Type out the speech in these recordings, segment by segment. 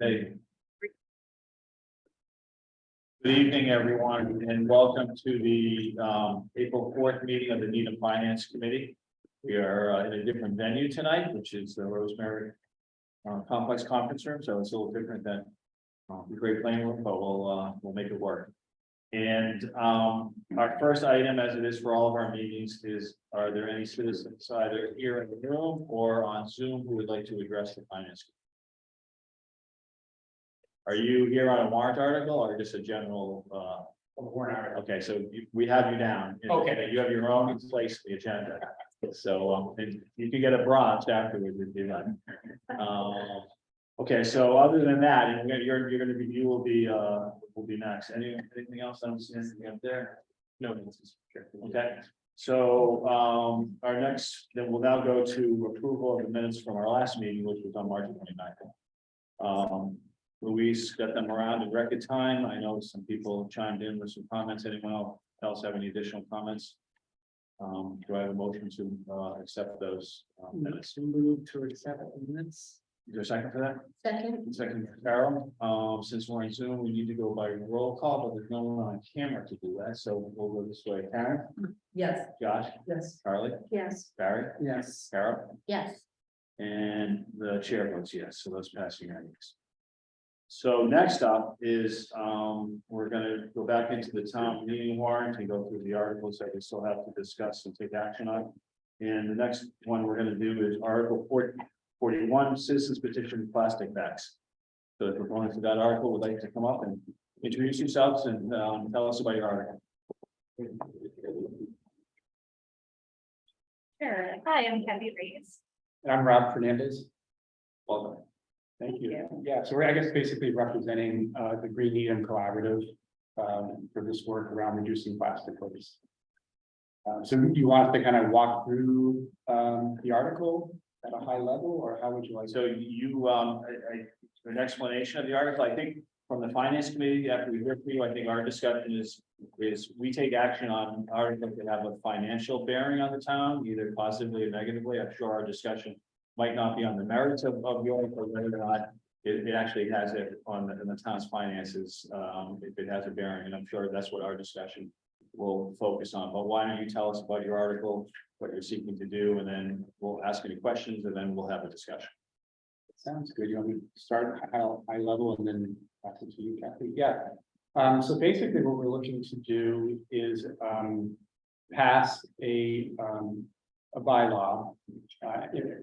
Hey. Good evening, everyone, and welcome to the April 4th meeting of the Needham Finance Committee. We are in a different venue tonight, which is the Rosemary Complex Conference Room, so it's a little different than the Great Plain Room, but we'll make it work. And our first item, as it is for all of our meetings, is are there any citizens either here in the room or on Zoom who would like to address the Finance Committee? Are you here on a warrant article or just a general, warrant article. okay, so we have you down. Okay. You have your own place in the agenda. So, and you can get a bronze afterwards if you like. Okay, so other than that, and you're gonna be, you will be next. Anything else? I don't see anything up there. No, this is okay. So, our next, then we'll now go to approval of the minutes from our last meeting, which was on March 29th. Luis got them around in record time. I know some people chimed in with some comments. Anyone else have any additional comments? Do I have a motion to accept those minutes? Move to accept the minutes. Is there a second for that? Second. Second, for Carol. Since we're in Zoom, we need to go by roll call, but there's no one on camera to do that, so we'll go this way. Karen, Yes. Josh, Yes. Carly, Yes. Barry, Yes. Carol, Yes. and the chair votes yes, so those passing items. So next up is, we're gonna go back into the town meeting warrant and go through the articles that we still have to discuss and take action on. And the next one we're gonna do is Article 41, Citizens Petition Plastic Bags. So the proponents of that article would like to come up and introduce yourselves and tell us about your article. Sure. Hi, I'm Kathy Reeves. And I'm Rob Fernandez. Welcome. Thank you. Yeah, so we're, I guess, basically representing the Green Needham Collaborative for this work around reducing plastic waste. So do you want us to kind of walk through the article at a high level, or how would you like? So you, an explanation of the article, I think from the finance committee, after we hear from you, I think our discussion is we take action on articles that have a financial bearing on the town, either positively or negatively. I'm sure our discussion might not be on the merits of the article, whether or not it actually has it on in the town's finances, if it has a bearing, and I'm sure that's what our discussion will focus on. But why don't you tell us about your article, what you're seeking to do, and then we'll ask any questions, and then we'll have a discussion. Sounds good. You want me to start high level and then pass it to you, Kathy? Yeah. So basically what we're looking to do is pass a bylaw,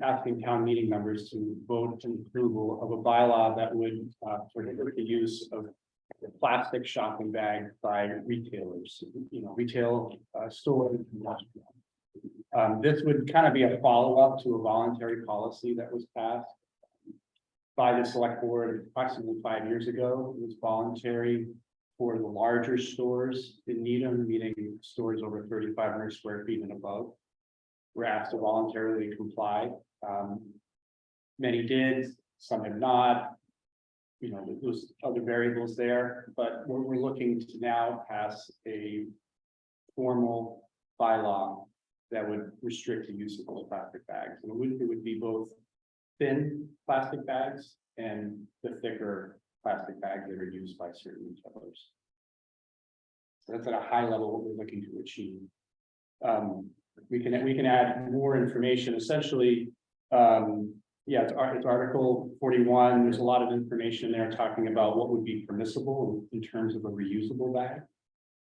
asking town meeting members to vote in approval of a bylaw that would prohibit the use of plastic shopping bags by retailers, retail stores. This would kind of be a follow-up to a voluntary policy that was passed by the select board approximately 5 years ago. It was voluntary for the larger stores in Needham, meaning stores over 3,500 square feet and above. Were asked to voluntarily comply. Many did, some have not. There's other variables there, but we're looking to now pass a formal bylaw that would restrict the use of those plastic bags. And it would be both thin plastic bags and the thicker plastic bags that are used by certain retailers. So that's at a high level what we're looking to achieve. We can add more information. Essentially, it's Article 41. There's a lot of information there talking about what would be permissible in terms of a reusable bag.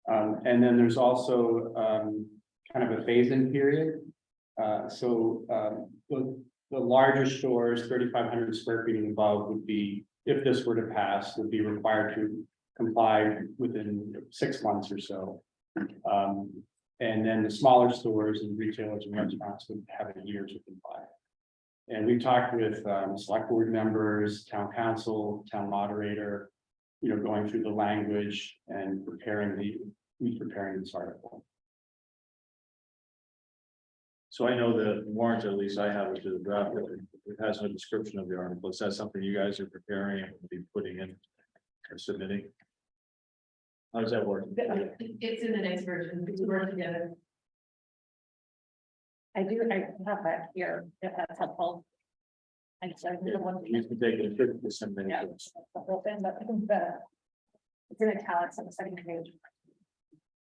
And then there's also kind of a phase-in period. The larger stores, 3,500 square feet and above, would be, if this were to pass, would be required to comply within 6 months or so. And then the smaller stores and retailers and restaurants would have a year to comply. And we talked with select board members, town council, town moderator, going through the language and preparing this article. So I know the warrant, at least I have, which is a draft, it has no description of the article. Is that something you guys are preparing and will be putting in or submitting? How does that work? It's in the next version, because we work together. I have that here, if that's helpful. I started the one. You can take it to disseminate. Yeah. The whole thing, but I think it's in italics on the second page.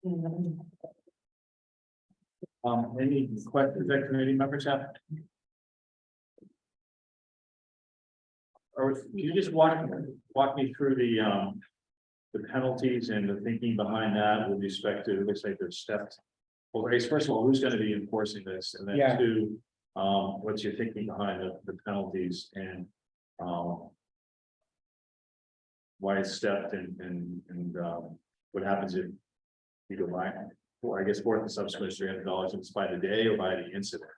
Any questions that committee members have? Or can you just walk me through the penalties and the thinking behind that with respect to, it looks like there's steps. Well, I guess first of all, who's gonna be enforcing this? And then Yeah. two, what's your thinking behind the penalties and, why it's stepped and, what happens if you go by? Or I guess fourth and subsequent $300, if it's by the day or by the incident.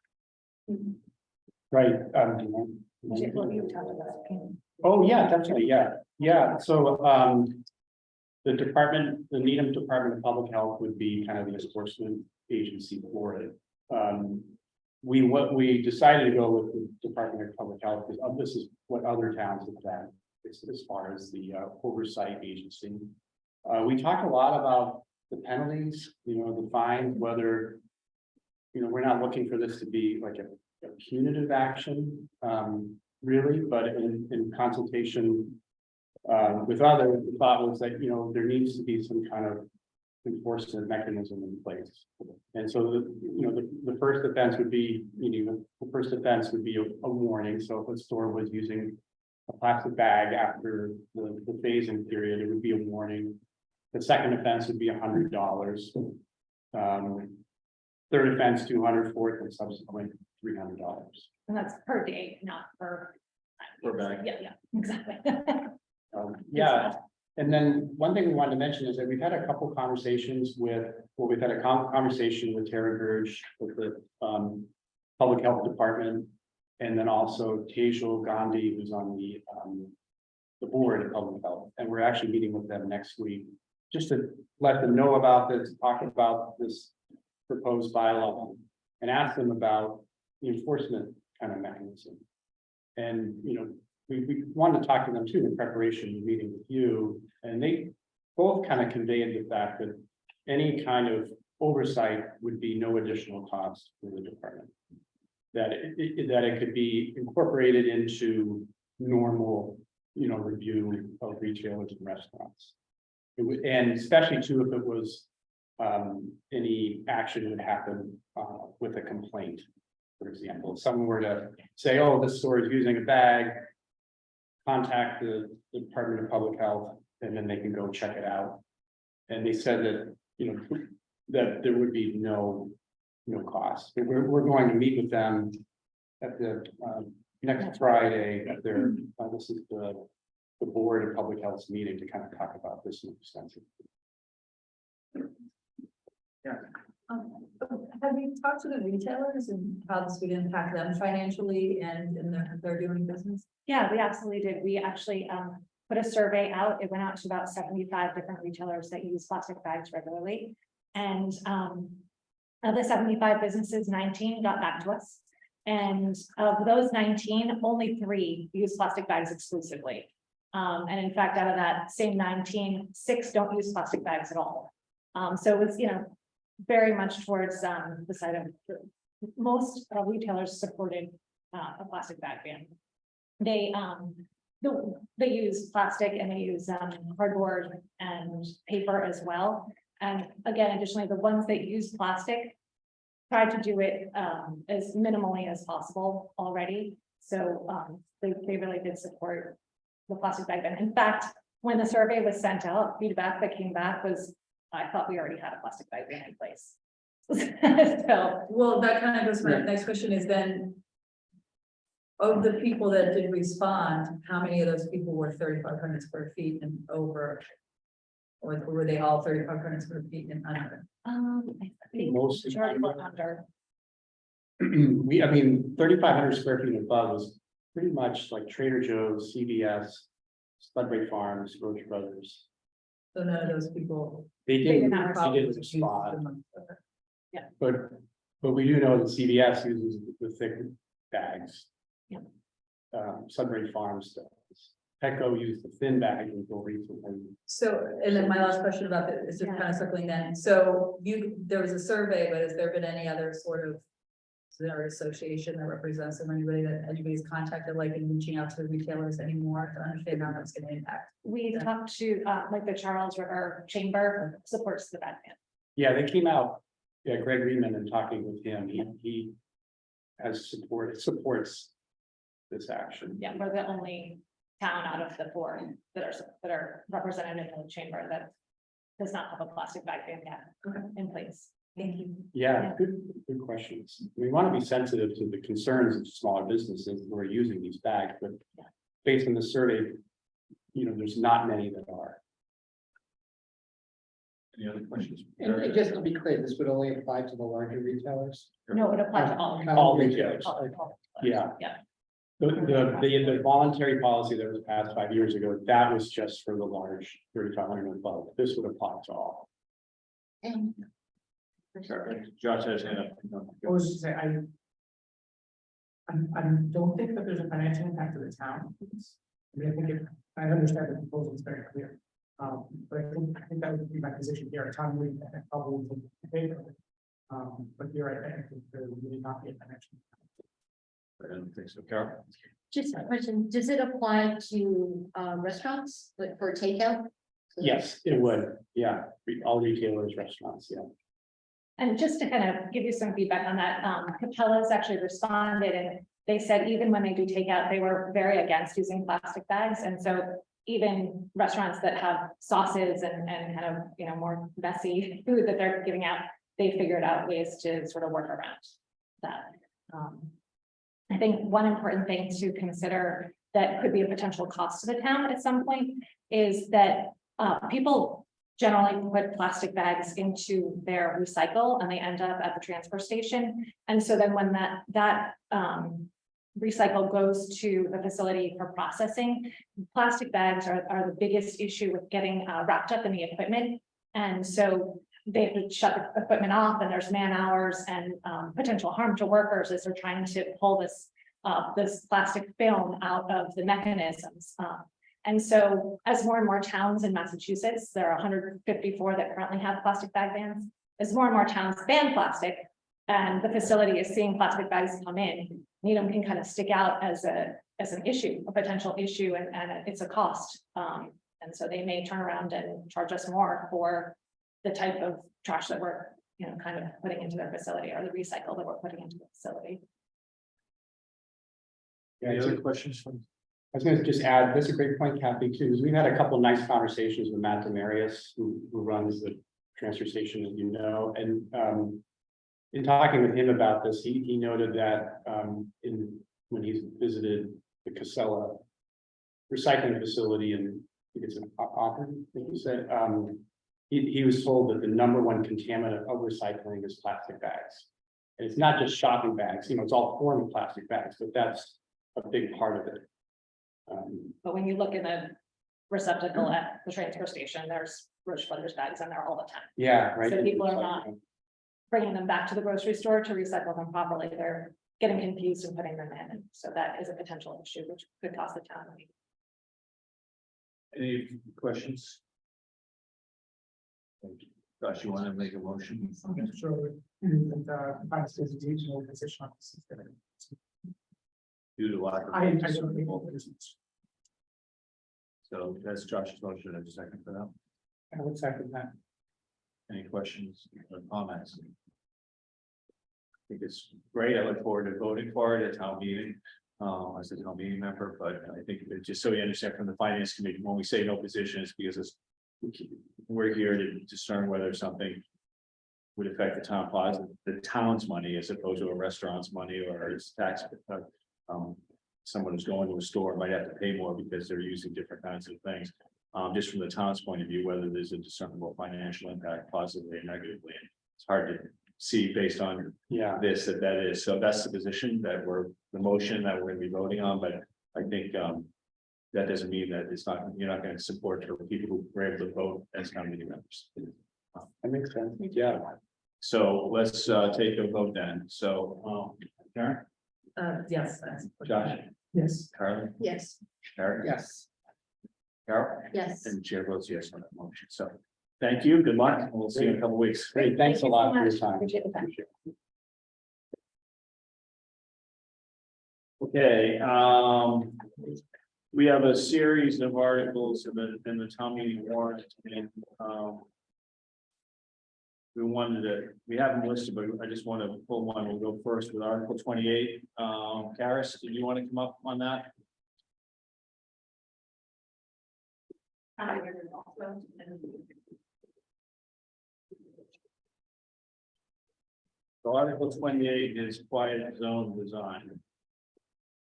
Right. Oh, yeah, definitely, yeah, so, the department, the Needham Department of Public Health would be kind of the enforcement agency for it. What we decided to go with the Department of Public Health, because this is what other towns have done, as far as the oversight agency. We talked a lot about the penalties, the fines, whether, we're not looking for this to be like a punitive action, really, but in consultation with others, the thought was that, there needs to be some kind of enforcement mechanism in place. And so the first offense would be, a warning. So if a store was using a plastic bag after the phasing period, it would be a warning. The second offense would be $100. Third offense, $200, fourth and subsequent $300. And that's per day, not per. Per bag. Yeah, exactly. Yeah, and then one thing we wanted to mention is that we've had a couple conversations we've had a conversation with Tara Gerge, with the Public Health Department. And then also Tejal Gandhi, who's on the board of public health, and we're actually meeting with them next week. Just to let them know about this, talk about this proposed bylaw and ask them about the enforcement kind of mechanism. And, we wanted to talk to them too in preparation of meeting with you, and they both kind of conveyed the fact that any kind of oversight would be no additional cost for the department. That it could be incorporated into normal, review of retailers and restaurants. And especially too, if it was any action would happen with a complaint. For example, if someone were to say, oh, this store is using a bag, contact the Department of Public Health, and then they can go check it out. And they said that, that there would be no cost. We're going to meet with them at the next Friday at their, this is the Board of Public Health's meeting to kind of talk about this more extensively. Have you talked to the retailers and how this would impact them financially and in their doing business? Yeah, we absolutely did. We actually put a survey out. It went out to about 75 different retailers that use plastic bags regularly. And of the 75 businesses, 19 got back to us. And of those 19, only 3 use plastic bags exclusively. And in fact, out of that same 19, 6 don't use plastic bags at all. So it's, very much towards the side of most retailers supported a plastic bag ban. They use plastic and they use cardboard and paper as well. And again, additionally, the ones that use plastic try to do it as minimally as possible already. So they really did support the plastic bag ban. In fact, when the survey was sent out, feedback that came back was, I thought we already had a plastic bag ban in place. So, Well, that kind of goes to my next question is then. Of the people that did respond, how many of those people were 3,500 square feet and over? Or were they all 3,500 square feet and under? I think Most majority were under. 3,500 square feet and above was pretty much like Trader Joe's, CVS, Sudbury Farms, Roach Brothers. So none of those people. They did didn't, not they didn't respond, but we do know that CVS uses the thick bags. Yeah. Sudbury Farms does. Petco used the thin bag until recently. So, and then my last question about this is just kind of circling then. So there was a survey, but has there been any other sort of their association that represents them, anybody that anybody's contacted, like in reaching out to the retailers anymore to understand how that's gonna impact? We talked to, like the Charles River Chamber supports the bag ban. Yeah, they came out, yeah, Greg Reedman, and talking with him, he supports this action. Yeah, we're the only town out of the four that are represented in the chamber that does not have a plastic bag ban yet in place. Thank you. Yeah, good questions. We want to be sensitive to the concerns of smaller businesses who are using these bags, but based on the survey, there's not many that are. Any other questions? And just to be clear, this would only apply to the larger retailers? No, it applies to all. All retailers. All. Yeah. Yeah. The voluntary policy that was passed 5 years ago, that was just for the large 3,500 and above. This would apply to all. Sorry, Josh has hand up. I was just say, I don't think that there's a financial impact to the town. I think I understand the proposal is very clear. But I think that would be my position here at town meeting, and probably to favor it. But you're right, I think there would really not be a financial. I don't think so, Carol. Just a question, does it apply to restaurants, like for takeout? Yes, it would. Yeah, all retailers, restaurants, yeah. And just to kind of give you some feedback on that, Capella's actually responded and they said even when they do takeout, they were very against using plastic bags. And so even restaurants that have sauces and kind of, more messy food that they're giving out, they figured out ways to sort of work around that. I think one important thing to consider that could be a potential cost to the town at some point is that people generally put plastic bags into their recycle and they end up at the transfer station. And so then when that recycle goes to the facility for processing, plastic bags are the biggest issue with getting wrapped up in the equipment. And so they have to shut the equipment off and there's man hours and potential harm to workers as they're trying to pull this plastic film out of the mechanisms. And so as more and more towns in Massachusetts, there are 154 that currently have plastic bag bans. As more and more towns ban plastic and the facility is seeing plastic bags come in, Needham can kind of stick out as an issue, a potential issue, and it's a cost. And so they may turn around and charge us more for the type of trash that we're, kind of putting into their facility or the recycle that we're putting into the facility. Yeah, Any it's other a- questions from? I was gonna just add, that's a great point, Kathy, too, is we've had a couple of nice conversations with Matt Demarius, who runs the transfer station, as you know, and in talking with him about this, he noted that when he's visited the Casella recycling facility, and I think it's an Auburn, I think he said, he was told that the #1 contaminant of recycling is plastic bags. And it's not just shopping bags, it's all form of plastic bags, but that's a big part of it. But when you look in the receptacle at the transfer station, there's Roche Brothers bags in there all the time. Yeah, right. So people are not bringing them back to the grocery store to recycle them properly. They're getting confused and putting them in. And so that is a potential issue, which could cost the town money. Any questions? Josh, you want to make a motion? Sure. And vice hesitational position on this. Due to lack of. I don't think all business. So that's Josh's motion, and a second for that. I would second that. Any questions or comments? I think it's great. I look forward to voting for it at town meeting. As a town meeting member, but I think that just so you understand from the finance committee, when we say no position, it's because we're here to discern whether something would affect the town plaza, the town's money, as opposed to a restaurant's money or its tax. Someone who's going to a store might have to pay more because they're using different kinds of things. Just from the town's point of view, whether there's a discernible financial impact positively or negatively. It's hard to see based on this, that is. So that's the position that the motion that we're gonna be voting on, but I think that doesn't mean that you're not gonna support for people who were able to vote as town meeting members. That makes sense. Yeah. So let's take a vote then. So, Karen, Yes, that's. Josh, Yes. Carly, Yes, Eric, Yes. Carol, yes. and chair votes yes on that motion. So thank you. Good luck. We'll see you in a couple weeks. Great, thanks a lot for your Thank you so much. time. Appreciate the time. Appreciate it. Okay, we have a series of articles in the town meeting warrant and, we have them listed, but I just want to pull one. We'll go first with Article 28. Karis, did you want to come up on that? So Article 28 is quiet zone design.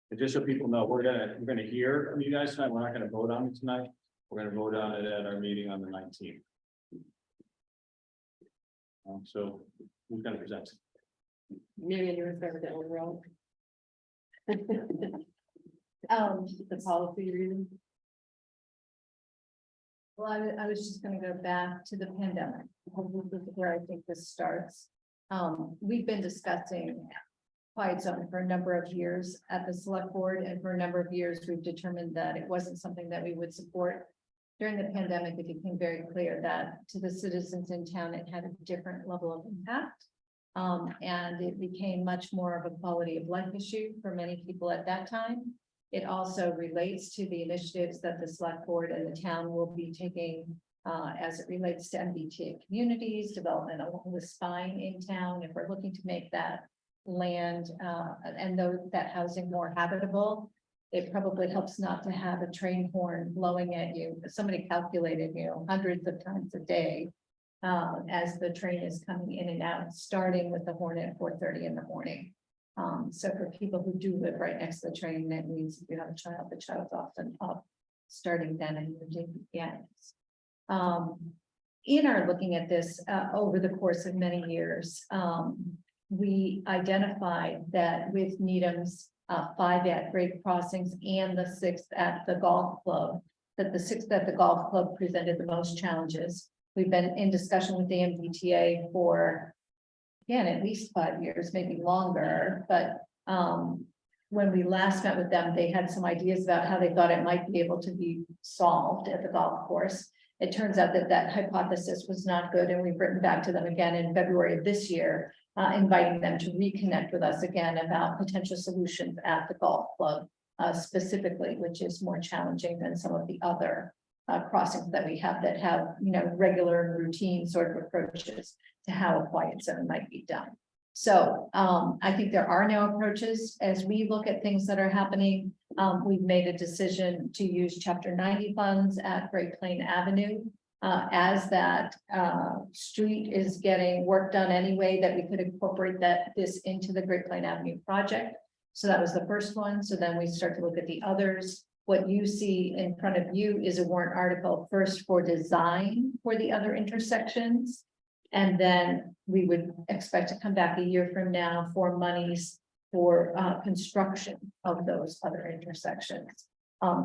And just so people know, we're gonna hear from you guys tonight. We're not gonna vote on it tonight. We're gonna vote on it at our meeting on the 19th. So who's gonna present? Maybe you remember that one wrong. The policy reason. Well, I was just gonna go back to the pandemic, this is where I think this starts. We've been discussing quiet zone for a number of years at the select board, and for a number of years, we've determined that it wasn't something that we would support. During the pandemic, it became very clear that to the citizens in town, it had a different level of impact. And it became much more of a quality of life issue for many people at that time. It also relates to the initiatives that the select board and the town will be taking as it relates to MBTA communities, development along the spine in town. If we're looking to make that land and that housing more habitable, it probably helps not to have a train horn blowing at you. Somebody calculated, hundreds of times a day as the train is coming in and out, starting with the horn at 4:30 in the morning. So for people who do live right next to the train, that means if you have a child, the child's often up, starting then and your day begins. In our looking at this over the course of many years, we identified that with Needham's 5 at Great Crossings and the 6th at the golf club, that the 6th at the golf club presented the most challenges. We've been in discussion with the MBTA for, again, at least 5 years, maybe longer, but when we last met with them, they had some ideas about how they thought it might be able to be solved at the golf course. It turns out that that hypothesis was not good, and we've written back to them again in February of this year, inviting them to reconnect with us again about potential solutions at the golf club specifically, which is more challenging than some of the other crossings that we have that have, regular and routine sort of approaches to how a quiet zone might be done. So I think there are no approaches as we look at things that are happening. We've made a decision to use Chapter 90 funds at Great Plain Avenue. As that street is getting work done anyway, that we could incorporate this into the Great Plain Avenue project. So that was the first one. So then we start to look at the others. What you see in front of you is a warrant article first for design for the other intersections. And then we would expect to come back a year from now for monies for construction of those other intersections.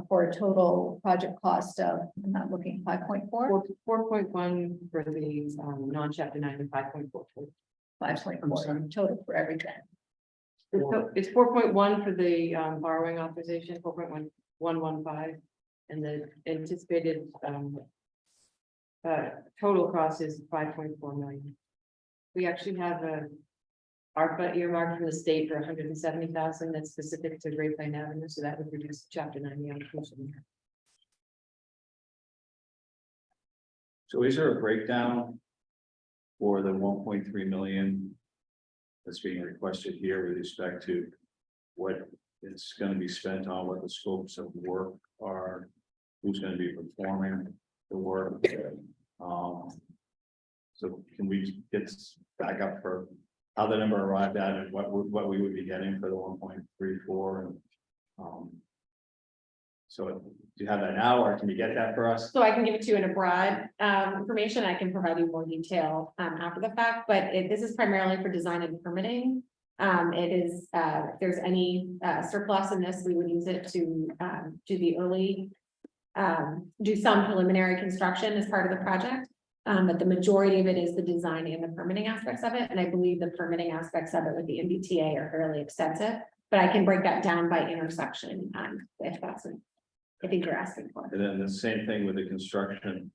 For a total project cost of, I'm not looking, 5.4. 4.1 for the non-chapter 9 and 5.4. 5.4 total for everything. It's 4.1 for the borrowing authorization, 4.1115, and the anticipated total cost is 5.4 million. We actually have a ARPA earmarked from the state for 170,000 that's specific to Great Plain Avenue, so that would reduce chapter 90 allocation. So is there a breakdown for the 1.3 million that's being requested here with respect to what it's going to be spent on, what the scopes of work are, who's going to be performing the work? So can we get back up for how the number arrived at and what we would be getting for the 1.34? And so do you have that now, or can you get that for us? So I can give it to you in a broad information. I can provide you more detail after the fact, but this is primarily for design and permitting. It is, if there's any surplus in this, we would use it to do the early, do some preliminary construction as part of the project. But the majority of it is the design and the permitting aspects of it. And I believe the permitting aspects of it with the MBTA are fairly extensive, but I can break that down by intersection if that's what I think you're asking for. And then the same thing with the construction,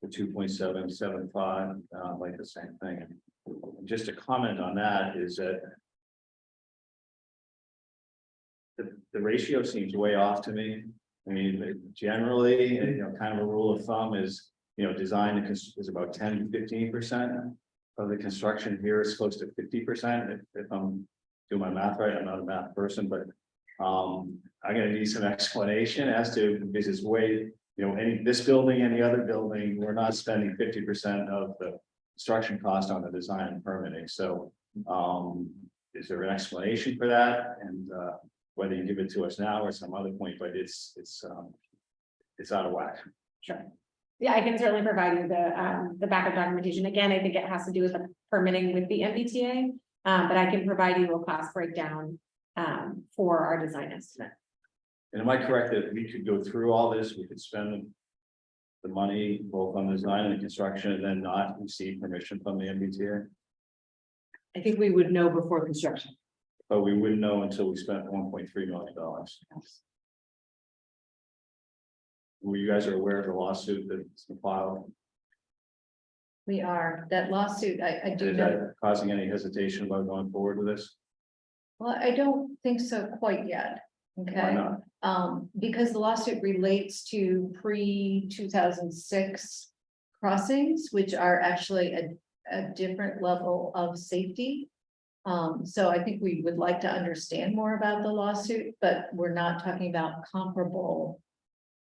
the 2.775, like the same thing. Just a comment on that is that the ratio seems way off to me. I mean, generally, kind of a rule of thumb is, design is about 10 to 15% of the construction. Here is close to 50%. If I'm doing my math right, I'm not a math person, but I'm gonna need some explanation as to, this is way, this building, any other building, we're not spending 50% of the construction cost on the design and permitting. So, is there an explanation for that? And, whether you give it to us now or some other point, but it's out of whack. Sure. Yeah, I can certainly provide you the backup documentation. Again, I think it has to do with the permitting with the MBTA. But I can provide you a cost breakdown for our design estimate. And am I correct that we could go through all this, we could spend the money both on the design and the construction and then not receive permission from the MBTA? I think we would know before construction. But we wouldn't know until we spent $1.3 million. Well, you guys are aware of the lawsuit that's been filed? We are, that lawsuit, I do Is know, that causing any hesitation about going forward with this? well, I don't think so quite yet, Why okay? not? Because the lawsuit relates to pre-2006 crossings, which are actually a different level of safety. So I think we would like to understand more about the lawsuit, but we're not talking about comparable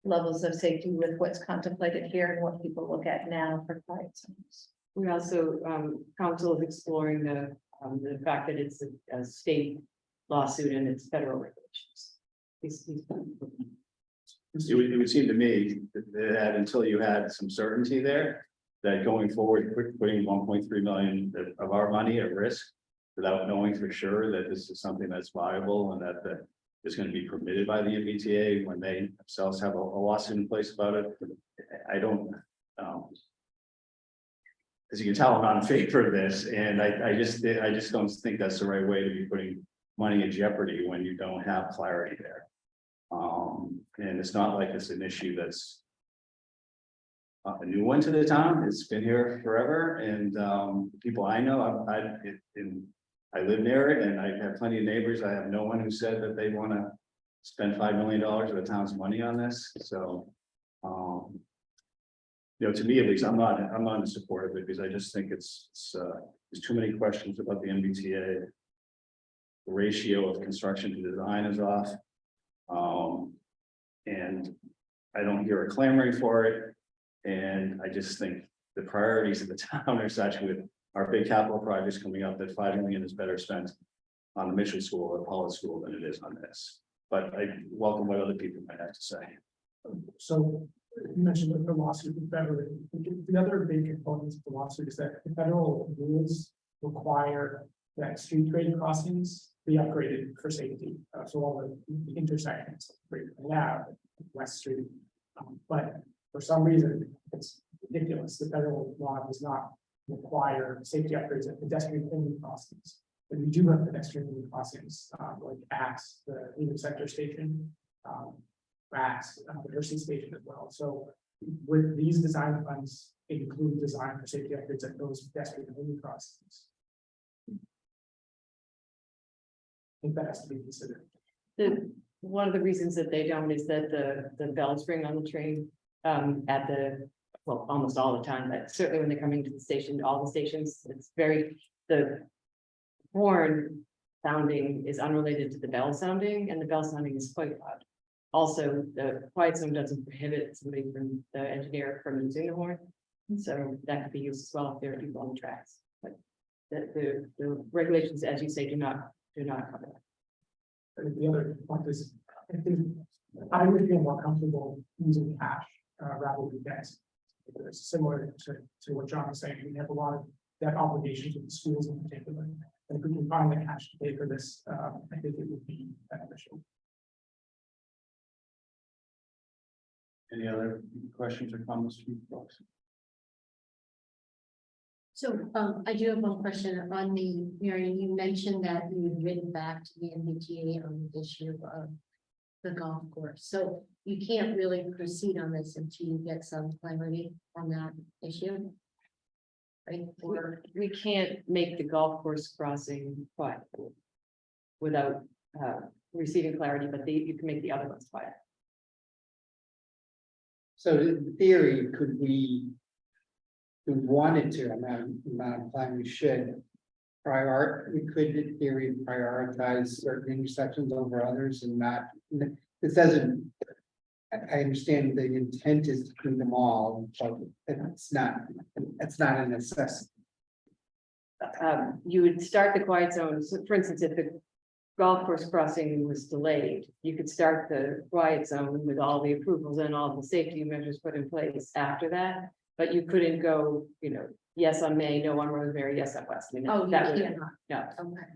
levels of safety with what's contemplated here and what people look at now for quiet zones. We also, council is exploring the fact that it's a state lawsuit and it's federal regulations. It would seem to me that until you had some certainty there, that going forward, putting 1.3 million of our money at risk without knowing for sure that this is something that's viable and that is going to be permitted by the MBTA when they themselves have a lawsuit in place about it. I don't, as you can tell, I'm not in favor of this, and I just don't think that's the right way to be putting money in jeopardy when you don't have clarity there. And it's not like it's an issue that's a new one to the town. It's been here forever, and people I know, I live near it, and I have plenty of neighbors. I have no one who said that they want to spend $5 million of the town's money on this. So, to me at least, I'm not in support of it because I just think it's there's too many questions about the MBTA. The ratio of construction to design is off. And I don't hear a clamoring for it. And I just think the priorities of the town are such with our big capital projects coming up that $5 million is better spent on the Mission School or Paulus School than it is on this. But I welcome what other people might have to say. So you mentioned the lawsuit with Beverly. The other big components of the lawsuit is that the federal rules require that street grade crossings be upgraded for safety. So all the intersections, right now, West Street. But for some reason, it's ridiculous. The federal law does not require safety upgrades at pedestrian only crossings. But we do have pedestrian only crossings, like Axe, the interceptor station, Axe, the Hershey station as well. So with these design funds, include design for safety upgrades at those pedestrian only crossings. I think that has to be considered. One of the reasons that they don't is that the bells ring on the train well, almost all the time, but certainly when they're coming to the station, all the stations, the horn sounding is unrelated to the bell sounding, and the bell sounding is quite loud. Also, the quiet zone doesn't prohibit somebody from the engineer from using the horn, so that could be used as well if there are people on the tracks. But the regulations, as you say, do not cover that. And the other point is, I think I would feel more comfortable using cash rather than debt. It's similar to what John was saying. We have a lot of debt obligations with the schools in particular. And if we can find the cash to pay for this, I think it would be beneficial. Any other questions or comments from you folks? So, I do have one question on Marion, you mentioned that you had written back to the MBTA on the issue of the golf course. So you can't really proceed on this until you get some clarity on that issue. Right? Or We can't make the golf course crossing quiet without receiving clarity, but you can make the other ones quiet. So in theory, could we? We wanted to, I'm not implying we should. We could in theory prioritize certain intersections over others and not, this doesn't. I understand the intent is to do them all, but it's not a necessity. You would start the quiet zone, so for instance, if the golf course crossing was delayed, you could start the quiet zone with all the approvals and all the safety measures put in place after that. But you couldn't go, yes on May, no on Rosemary, yes on West. I mean, Oh, you that would, cannot. no, Okay.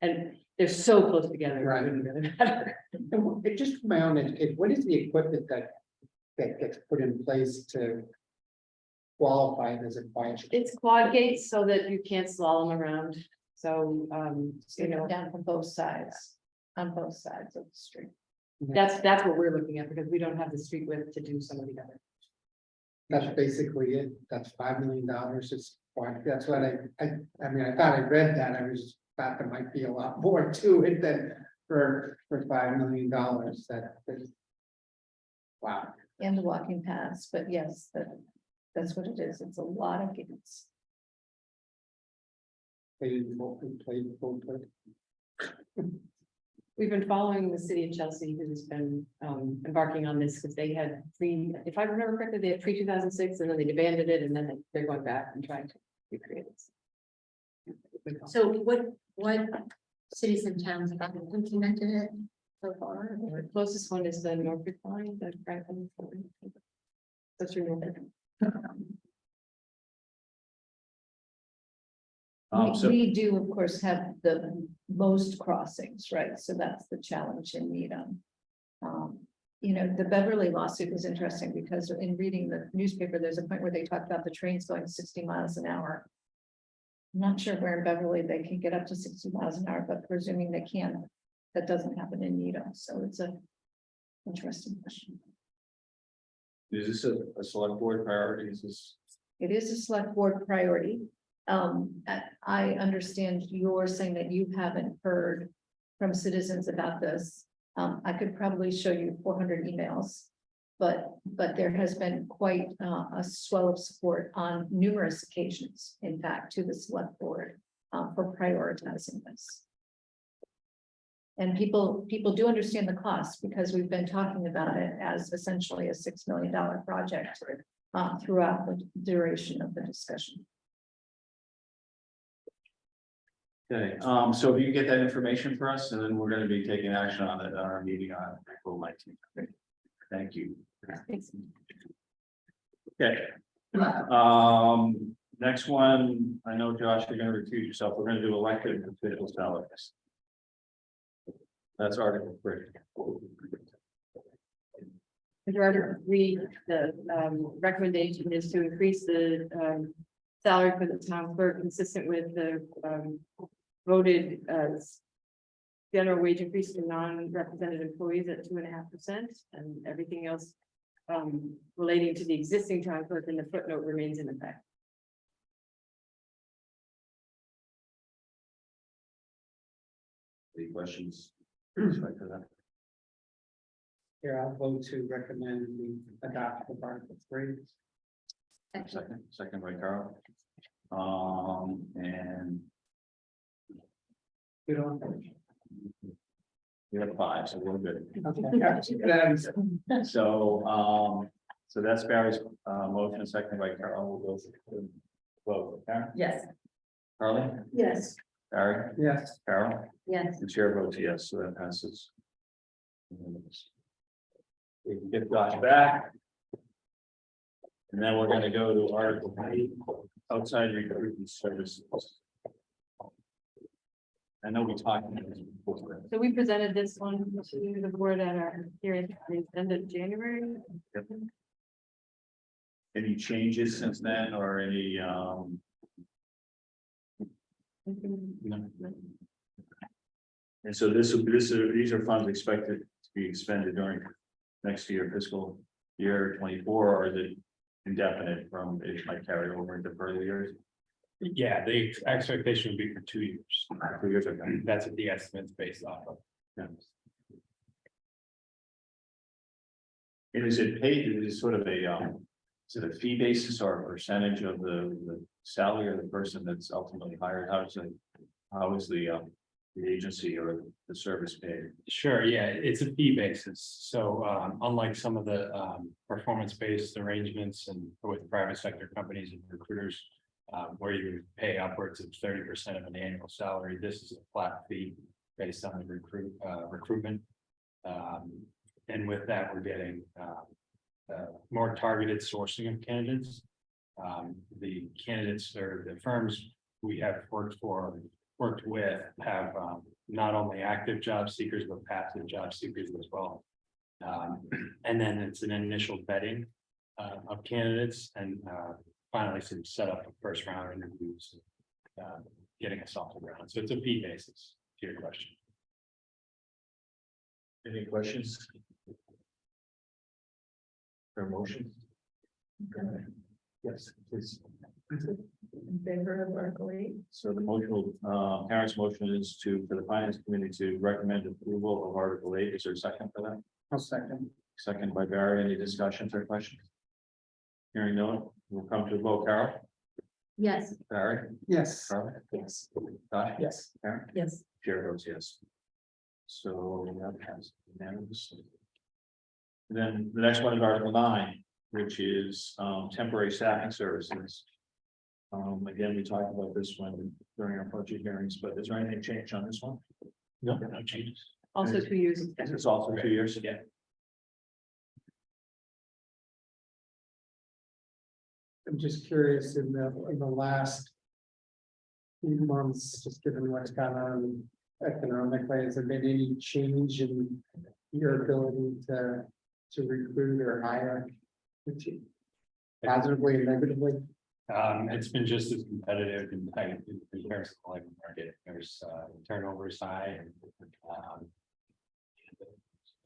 and they're so close together. it Right. wouldn't really matter. And just for my own education, what is the equipment that gets put in place to qualify it as a quiet? It's quad gates so that you can't slalom around, so, Down from both sides, on both sides of the street. that's what we're looking at, because we don't have the street width to do some of the other. That's basically it. That's $5 million. It's quite, that's what I mean, I thought I read that. I was thought there might be a lot more to it than for $5 million wow. And the walking paths, but yes, that's what it is. It's a lot of gates. We've been following the city of Chelsea, who's been embarking on this, because they had if I remember correctly, they had pre-2006, and then they abandoned it, and then they're going back and trying to recreate it. So what cities and towns have implemented it so far? The closest one is the Norfolk line, the Franklin. That's your Norfolk. So, We do, of course, have the most crossings, right? So that's the challenge in Needham. The Beverly lawsuit was interesting because in reading the newspaper, there's a point where they talk about the trains going 60 miles an hour. I'm not sure where in Beverly they can get up to 60 miles an hour, but presuming they can, that doesn't happen in Needham. So it's a interesting question. is this a select board priority? Is this? It is a select board priority. I understand you're saying that you haven't heard from citizens about this. I could probably show you 400 emails, but there has been quite a swell of support on numerous occasions, in fact, to the select board for prioritizing this. And people do understand the cost because we've been talking about it as essentially a $6 million project throughout the duration of the discussion. Okay, so if you get that information for us, and then we're gonna be taking action on it, on our meeting on April 19th. Thank you. Okay. Next one, I know, Josh, you're gonna recuse yourself. We're gonna do elected official salaries. That's Article 3. Article 3, the recommendation is to increase the salary for the town clerk consistent with the voted general wage increase to non-represented employees at 2.5%, and everything else relating to the existing town clerk in the footnote remains in effect. Any questions? Here, I'll vote to recommend the adoption of Article 3. Second by Carl. And You don't. we have 5, so we're good. Okay. So that's Barry's motion, second by Carl. We'll go to vote. Karen? Yes. Carly? Yes. Barry? Yes. Carol? Yes. The chair votes yes, so that passes. We can get Josh back. And then we're gonna go to Article 8, outside recruitment services. I know we talked about this before. So we presented this one to the board at our hearing at the end of January. Any changes since then, or any, and so these are funds expected to be expended during next year, fiscal year 24, or is it indefinite from it might carry over into further years? Yeah, the expectation would be for 2 years. 2 years ago. That's what the estimate's based off of. Yeah. And is it paid, is it sort of a, is it a fee basis or a percentage of the salary of the person that's ultimately hired? How is the agency or the service paid? Sure, yeah, it's a fee basis. So unlike some of the performance-based arrangements and with private sector companies and recruiters. Where you pay upwards of 30% of an annual salary, this is a flat fee based on the recruitment. And with that, we're getting more targeted sourcing of candidates. The candidates or the firms we have worked with have not only active job seekers, but passive job seekers as well. And then it's an initial vetting of candidates and finally some set up of first round interviews, getting us off the ground. So it's a fee basis to your question. Any questions? For motion? Yes, please. In favor of Article 8? So the motion, Karen's motion is for the finance committee to recommend approval of Article 8. Is there a second for that? I'll second. Second by Barry. Any discussions or questions? Hearing none, we'll come to a vote. Carol, Yes. Barry, Yes. Charlie, Yes. Josh, Yes. Karen, Yes. chair votes yes. So that has unanimously. Then the next one is Article 9, which is temporary staffing services. Again, we talked about this one during our budget hearings, but is there anything changed on this one? No, no changes. Also 2 years. It's also 2 years again. I'm just curious in the last few months, just given what's gone on economically, has there been any change in your ability to recruit or hire? Positively or negatively? It's been just as competitive in terms of the labor market. There's turnover is high and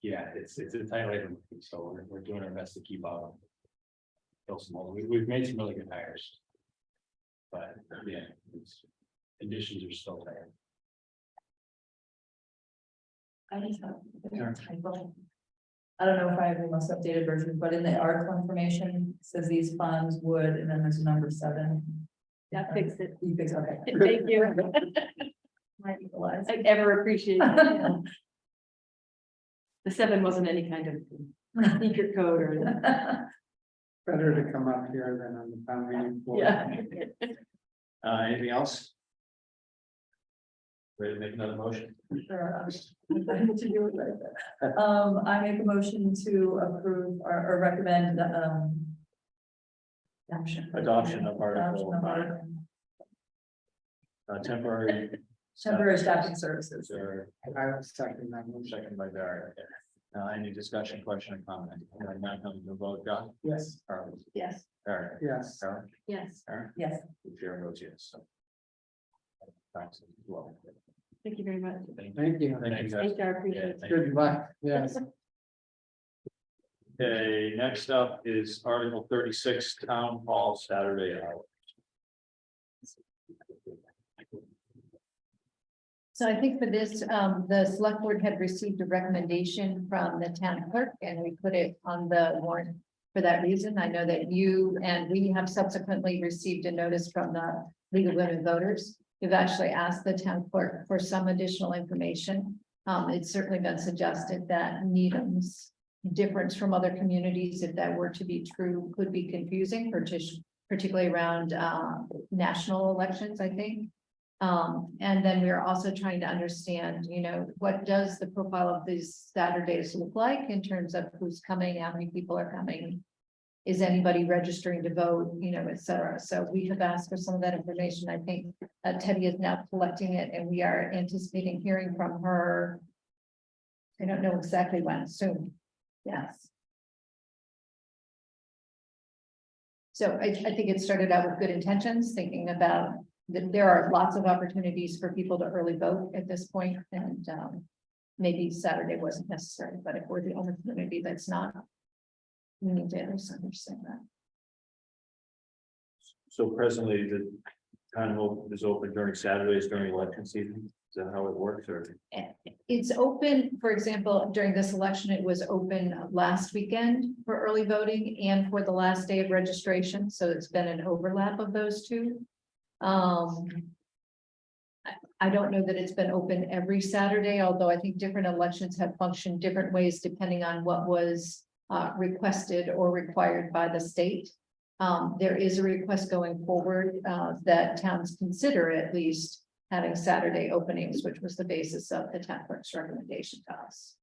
yeah, it's a tight labor market, so we're doing our best to keep up. Still small. We've made some really good hires. But yeah, conditions are still there. I just have a typo. I don't know if I have the most updated version, but in the article information, it says these funds would, and then there's a number 7. That fixed it. You fix, okay. Thank you. Might be the last. I ever appreciate it. The 7 wasn't any kind of secret code or anything. Better to come up here than on the town meeting floor. Yeah. Anything else? Ready to make another motion? Sure, I need to do it right there. I make a motion to approve or recommend, Adoption of Article adoption of Article- temporary. temporary staffing services. Or I will second that motion. second by Barry. Any discussion, question, or comment? Hearing none, come to a vote. John, Yes. Carl, Yes. Barry, Yes. Carol, Yes. Aaron, Yes. the chair votes yes. So. Thanks as well. Thank you very much. Thank you. Thank you, guys. Thank you, I appreciate Yeah, it. thank you. Good luck. Yes. Okay, next up is Article 36, Town Hall Saturday hours. So I think for this, the select board had received a recommendation from the town clerk and we put it on the warrant for that reason. I know that you and we have subsequently received a notice from the League of Women Voters. We've actually asked the town clerk for some additional information. It's certainly been suggested that Needham's difference from other communities, if that were to be true, could be confusing, particularly around national elections, I think. And then we are also trying to understand, you know, what does the profile of these Saturdays look like in terms of who's coming, how many people are coming? Is anybody registering to vote, you know, et cetera. So we have asked for some of that information. I think Teddy is now collecting it and we are anticipating hearing from her. I don't know exactly when, soon. Yes. So I think it started out with good intentions, thinking about that there are lots of opportunities for people to early vote at this point, and maybe Saturday wasn't necessary, but if we're the only community that's not, we need to understand that. So presently, the town hall is open during Saturdays during election season. that how it works or? It's open, for example, during this election, it was open last weekend for early voting and for the last day of registration, so it's been an overlap of those two. I don't know that it's been open every Saturday, although I think different elections have functioned different ways depending on what was requested or required by the state. There is a request going forward that towns consider at least having Saturday openings, which was the basis of the town clerk's recommendation to us.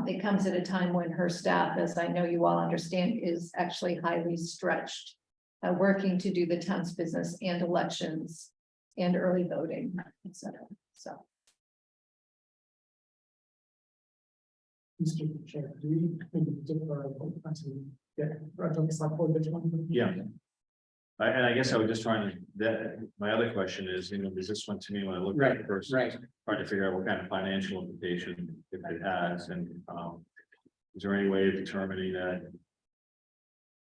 It comes at a time when her staff, as I know you all understand, is actually highly stretched, working to do the town's business and elections and early voting, et cetera. So. Mr. Chair, do we think in particular, select board, which one? Yeah. And I guess I was just trying to, my other question is, does this one to me when I look at it first? Right. Trying to figure out what kind of financial implication if it has, and is there any way of determining that?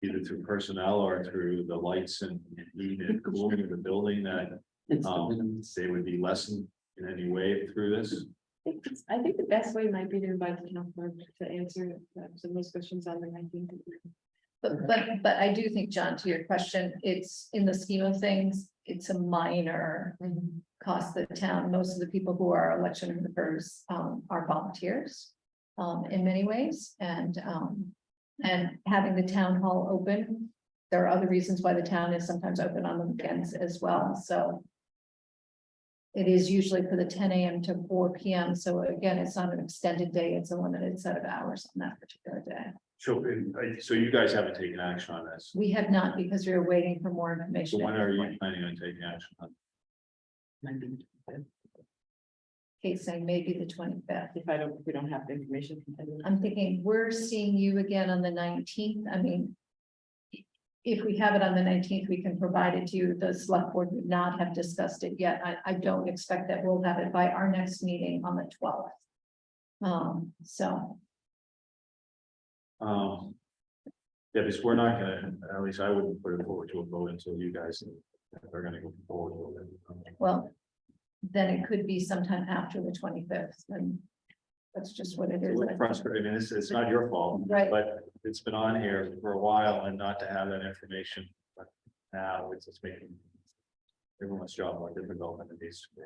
Either through personnel or through the lights and heat and cooling of the building that they would be lessened in any way through this? I think the best way might be to invite the town clerk to answer some of those questions on the 19th. But I do think, John, to your question, it's in the scheme of things, it's a minor cost to the town. Most of the people who are election workers are volunteers in many ways, and having the town hall open. There are other reasons why the town is sometimes open on the weekends as well, so. It is usually for the 10 a.m. to 4 p.m. So again, it's not an extended day, it's a limited set of hours on that particular day. So you guys haven't taken action on this. We have not, because we are waiting for more So information. when are you planning on taking action on? Kate saying maybe the 25th. If we don't have the information. I'm thinking we're seeing you again on the 19th. I mean, if we have it on the 19th, we can provide it to you. The select board would not have discussed it yet. I don't expect that we'll have it by our next meeting on the 12th. So. Yeah, because we're not gonna, at least I wouldn't put it forward to a vote until you guys are gonna go forward with it. Well, then it could be sometime after the 25th, and that's just what it It's a is. little frustrating. I mean, it's not your fault, Right. but it's been on here for a while and not to have that information. But now it's just making everyone's job more difficult than it needs to be,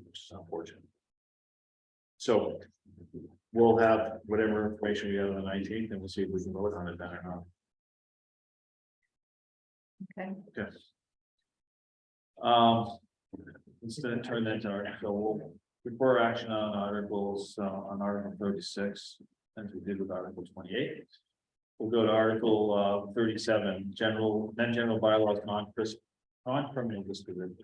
which is unfortunate. So we'll have whatever information we have on the 19th, and we'll see if we can vote on it then or not. Okay. Okay. Let's then turn that to our, so we'll refer action on articles, on Article 36, as we did with Article 28. We'll go to Article 37, general bylaws, non-criminal disposition.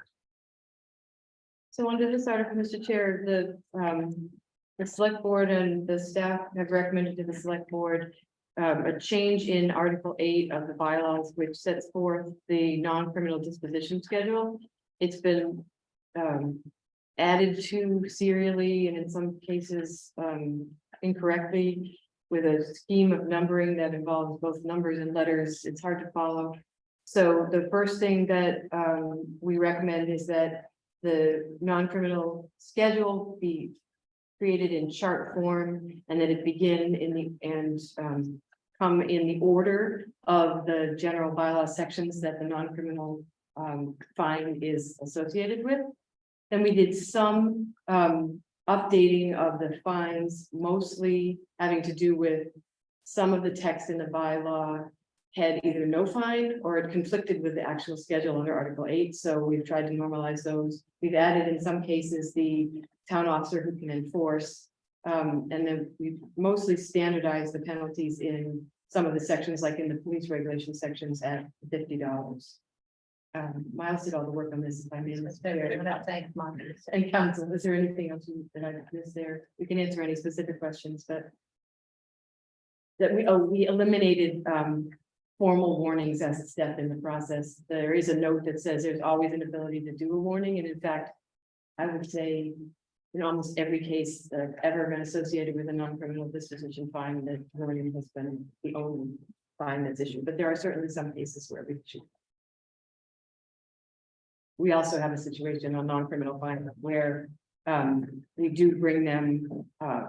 So under this article, Mr. Chair, the select board and the staff have recommended to the select board a change in Article 8 of the bylaws, which sets forth the non-criminal disposition schedule. It's been added to serially and in some cases incorrectly with a scheme of numbering that involves both numbers and letters. It's hard to follow. So the first thing that we recommend is that the non-criminal schedule be created in chart form and that it begin in the come in the order of the general bylaw sections that the non-criminal fine is associated with. Then we did some updating of the fines, mostly having to do with some of the text in the bylaw had either no fine or it conflicted with the actual schedule under Article 8. So we've tried to normalize those. We've added in some cases the town officer who can enforce. And then we've mostly standardized the penalties in some of the sections, like in the police regulation sections at $50. Miles did all the work on this. If I may, Thanks, Mom. and council, is there anything else that I missed there? We can answer any specific questions, but that we eliminated formal warnings as a step in the process. There is a note that says there's always an ability to do a warning, and in fact, I would say in almost every case that ever been associated with a non-criminal disposition fine, that warning has been the only fine that's issued, but there are certainly some cases where we should. we also have a situation on non-criminal fines where we do bring them,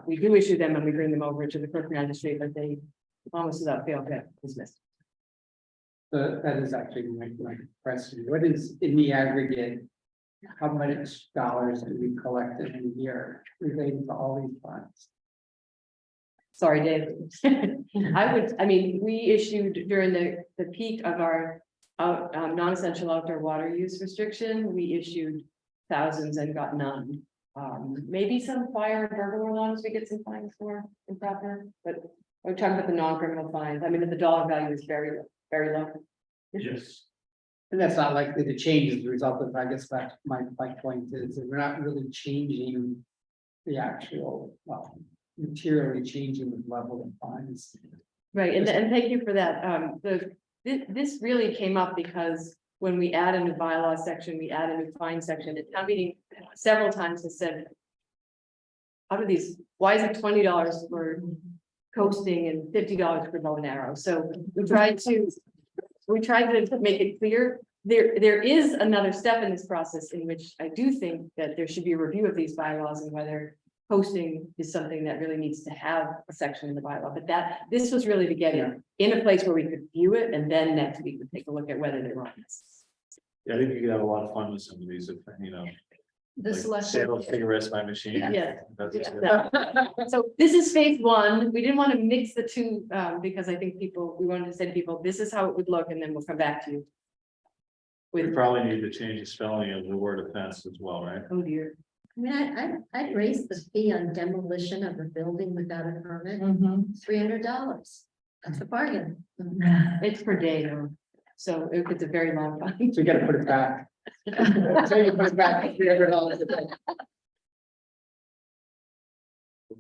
we do issue them and we bring them over to the clerk magistrate, but they almost without fail get dismissed. That is actually my question. What is in the aggregate? How much dollars do we collect in a year relating to all these funds? Sorry, Dave. I mean, we issued during the peak of our non-essential outdoor water use restriction, we issued thousands and got none. Maybe some fire and burglar alarms we get some fines for improper, but we're talking about the non-criminal fines. I mean, the dollar value is very, very low. Yes. And that's not likely to change as a result of, I guess, that's my point is that we're not really changing the actual, well, materially changing the level of fines. Right, and thank you for that. This really came up because when we add a new bylaw section, we add a new fine section, at town meeting several times has said, out of these, why is it $20 for coasting and $50 for bow and arrow? So we tried to make it clear. There is another step in this process in which I do think that there should be a review of these bylaws and whether posting is something that really needs to have a section in the bylaw, but this was really to get in a place where we could view it, and then next week we take a look at whether they're on this. Yeah, I think you could have a lot of fun with some of these, you know. The like select. Sale of cigarettes by machine. Yeah. That's it. So this is phase one. We didn't want to mix the two, because I think we wanted to say to people, this is how it would look, and then we'll come back to you. We With, probably need to change the spelling of the word offense as well, right? oh dear. I mean, I'd raise the fee on demolition of a building without a permit, $300. That's a bargain. It's per day though, so it's a very long time. So you gotta put it back. So you put it back to $300 a day.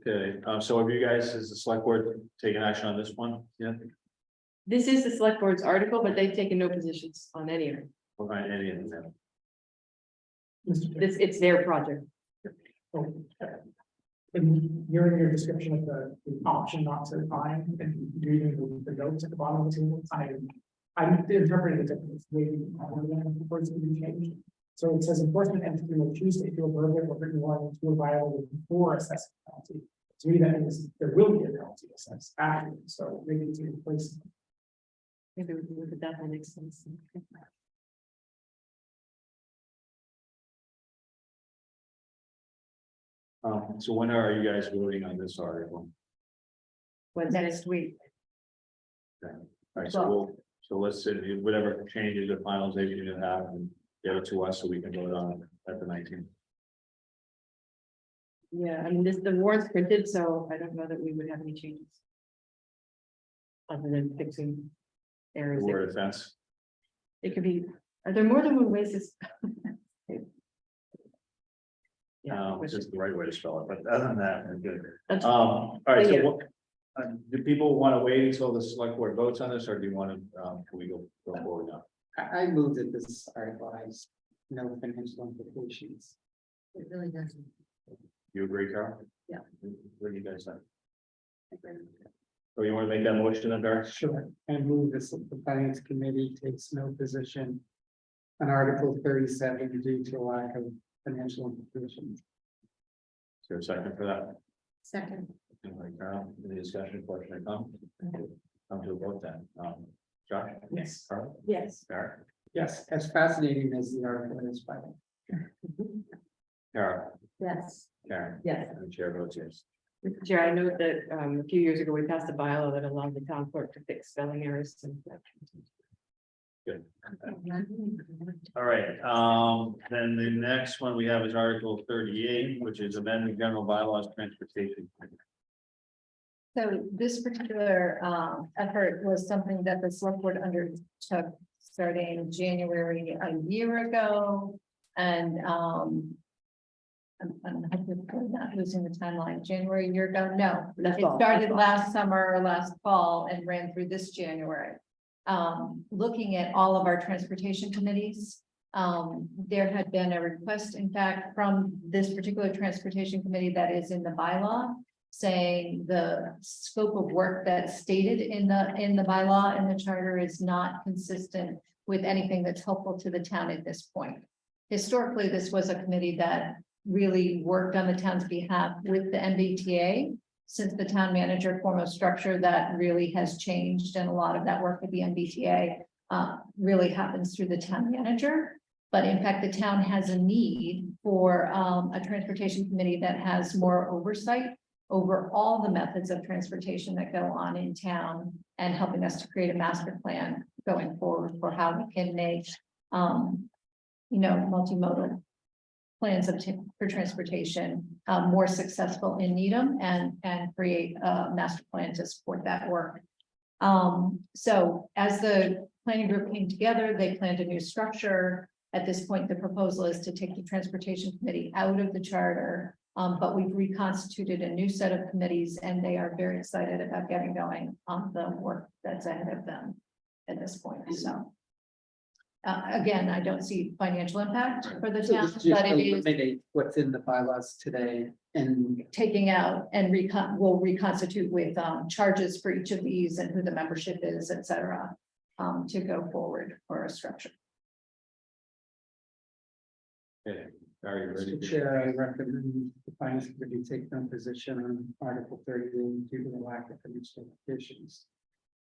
Okay, so have you guys, has the select board taken action on this one? Yeah. This is the select board's article, but they've taken no positions on any of it. Or not any of them? Mr. Chair. It's their project. In hearing your description of the option not to fine and reading the notes at the bottom of the table, I interpreted it differently. Maybe one of the words that we changed. So it says enforcement entity will choose to issue a verdict or written warning to a violator before assessing penalty. To me, that means there will be a penalty assessed after, so maybe to replace. Maybe we can look at that, that makes sense. So when are you guys voting on this article? Next week. All right, so let's say whatever changes or finalization you have and get it to us so we can vote on it at the 19th. Yeah, I mean, the warrant's printed, so I don't know that we would have any changes. Other than fixing The errors. word offense. It could be, are there more than one ways to? Yeah, Which is the right way to spell it, but other than that, we're good. That's- All right, so Yeah. what, do people want to wait until the select board votes on this, or do you want to, can we go forward now? I moved that this article has no financial implications. It really doesn't. You agree, Carol? Yeah. What do you guys think? So you want to make that motion, then, Barry? Sure. And move this, the finance committee takes no position on Article 37 due to lack of financial implications. Is there a second for that? Second. All right, Carol, any discussion, question, or comment? Come to a vote then. Josh? Yes. Carl? Yes. Barry? Yes, as fascinating as the article is, by Carol? Yes. Karen? Yes. And the chair votes yes. Mr. Chair, I know that a few years ago, we passed a bylaw that allowed the town clerk to fix spelling errors and. Good. All right, then the next one we have is Article 38, which is amending general bylaws transportation. So this particular effort was something that the select board undertook starting January a year ago. And I'm hopefully not losing the timeline, January a year ago, no. Last It fall. started last summer, last fall, and ran through this January. Looking at all of our transportation committees, there had been a request, in fact, from this particular transportation committee that is in the bylaw, saying the scope of work that's stated in the bylaw and the charter is not consistent with anything that's helpful to the town at this point. historically, this was a committee that really worked on the town's behalf with the MBTA. Since the town manager form of structure, that really has changed, and a lot of that work with the MBTA really happens through the town manager. But in fact, the town has a need for a transportation committee that has more oversight over all the methods of transportation that go on in town, and helping us to create a master plan going forward for how we can make multimodal plans for transportation more successful in Needham, and create a master plan to support that work. So as the planning group came together, they planned a new structure. At this point, the proposal is to take the transportation committee out of the charter. But we've reconstituted a new set of committees, and they are very excited about getting going on the work that's ahead of them at this point, so. Again, I don't see financial impact for the So town, this just but it is eliminate what's in the bylaws today and taking out and will reconstitute with charges for each of these and who the membership is, et cetera, to go forward for a structure. Okay, Barry, you ready? Mr. Chair, I recommend the finance committee take no position on Article 38 due to the lack of financial implications.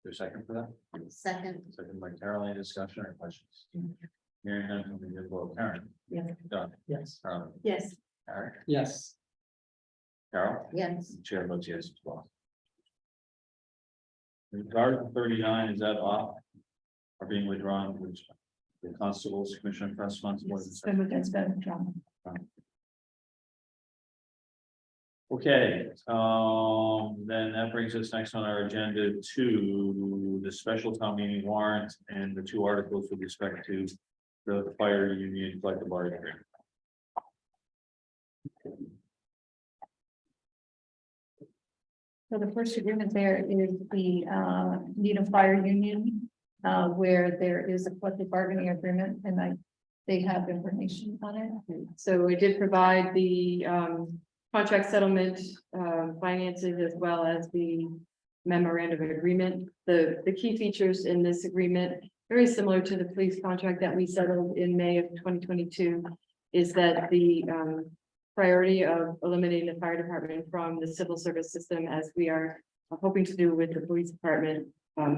There's a second for that? Second, Second by Carol, any discussion or questions? Hearing none, from the vote, Karen. Yes. Done. Yes. Carolyn. Yes. Eric. Yes. Carol. yes, Chair votes yes as well. Article 39, is that off? Or being withdrawn, which the constables, commission, press funds, more than That's been John. Okay, then that brings us next on our agenda to the special town meeting warrant and the two articles with respect to the fire union collective bargaining agreement. So the first agreement there is the Needham Fire Union, where there is a collective bargaining agreement, and they have information on it. So we did provide the contract settlement finances as well as the memorandum of agreement. The key features in this agreement, very similar to the police contract that we settled in May of 2022, is that the priority of eliminating the fire department from the civil service system, as we are hoping to do with the police department.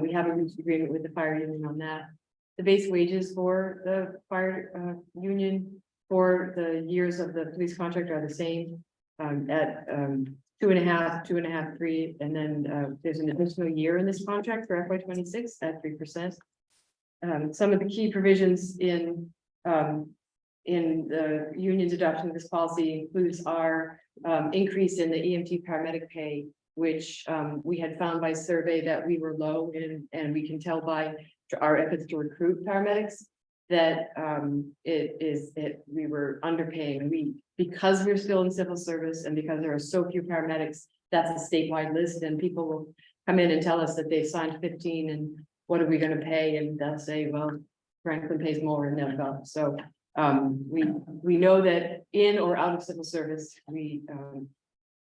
We have a reached agreement with the fire union on that. The base wages for the fire union for the years of the police contract are the same at 2.5, 2.5, 3, and then there's an additional year in this contract for FY26 at 3%. Some of the key provisions in the union's adoption of this policy includes our increase in the EMT paramedic pay, which we had found by survey that we were low in, and we can tell by our efforts to recruit paramedics that we were underpaying. Because we're still in civil service and because there are so few paramedics, that's a statewide list, and people will come in and tell us that they've signed 15 and what are we going to pay? And they'll say, well, Franklin pays more, and they'll go. So we know that in or out of civil service,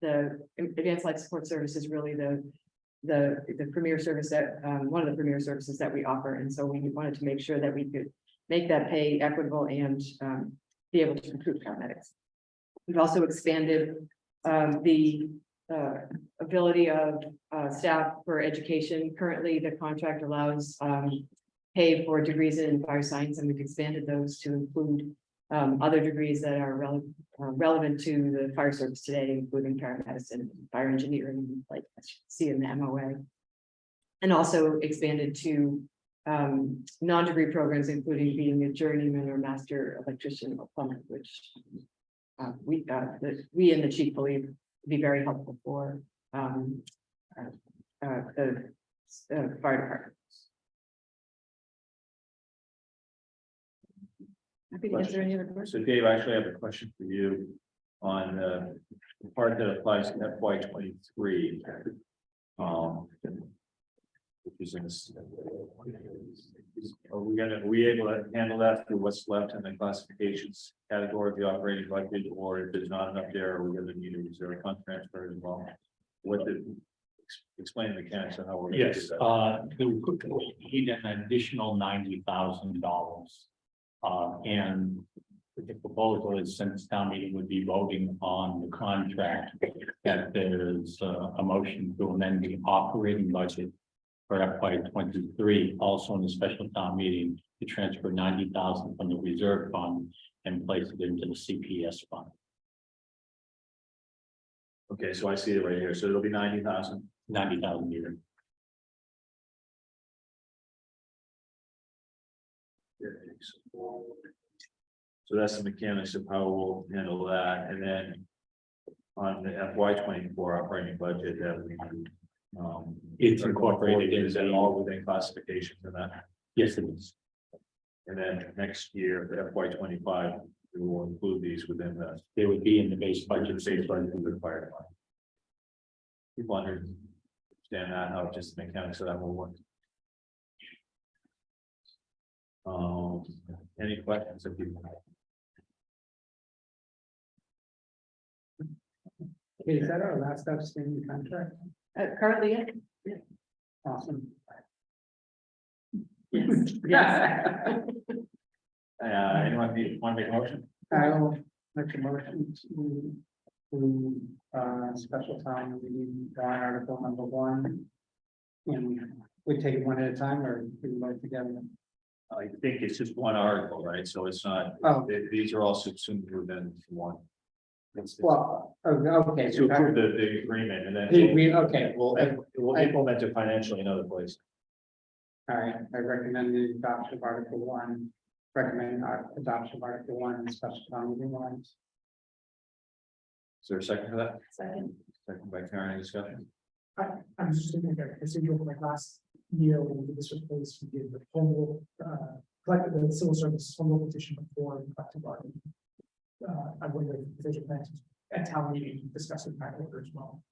the advanced life support service is really the premier service that one of the premier services that we offer. And so we wanted to make sure that we could make that pay equitable and be able to recruit paramedics. We've also expanded the ability of staff for education. Currently, the contract allows pay for degrees in fire science, and we've expanded those to include other degrees that are relevant to the fire service today, including paramedicine, fire engineering, like see in the MOA. And also expanded to non-degree programs, including being a journeyman or master electrician or plumber, which we and the chief believe would be very helpful for the fire department. Happy to answer any other questions. So Dave, I actually have a question for you on the part that applies to FY23. Which is in this. Are we able to handle that through what's left in the classifications category of the operating budget, or if there's not enough there, are we gonna need a reserve fund transfer as well? Explain the mechanics of how we're. Gonna Yes, do that. we need an additional $90,000. And the proposal is since town meeting would be voting on the contract, that there's a motion to amend the operating budget for FY 23, also in the special town meeting, to transfer 90,000 from the reserve fund and place it into the CPS fund. Okay, so I see it right here. So it'll be 90,000. 90,000 a year. So that's the mechanics of how we'll handle that, and then. On the FY 24 operating budget that we. It's incorporated Is that into all within classifications and that? Yes, it is. And then next year, the FY 25, we will include these within the. They would be in the base budget. Base budget of the fire department. People understand that, how just the mechanics of that will work. Any questions of people? Okay, is that our last outstanding contract? Currently, yeah. Awesome. Anyone want to make a motion? I'll make a motion to special time, we need warrant article number 1. And we take it one at a time or we vote together? I think it's just one article, right? So it's not, Oh, these are all subsumed within one. well, okay. To approve the agreement and then. Okay, We'll implement it financially in other places. all right, I recommend the adoption of article 1. Recommend adoption of article 1 special town meeting warrants. Is there a second for that? Second. Second by Karen, any discussion? I'm just thinking that procedural for like last year, when this was placed, we did the home rule, collected the civil service home rule petition before the collective bargaining. I wonder if there's a plan to, at town meeting, discuss it in that order as well.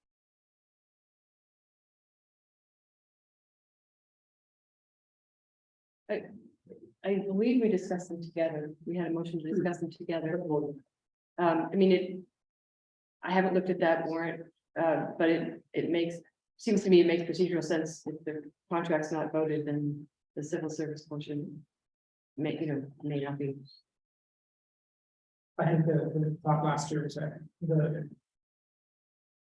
I believe we discussed them together. We had a motion to discuss them together. I mean, I haven't looked at that warrant, but it seems to me it makes procedural sense. If the contract's not voted, then the civil service portion may not be. I think the thought last year was that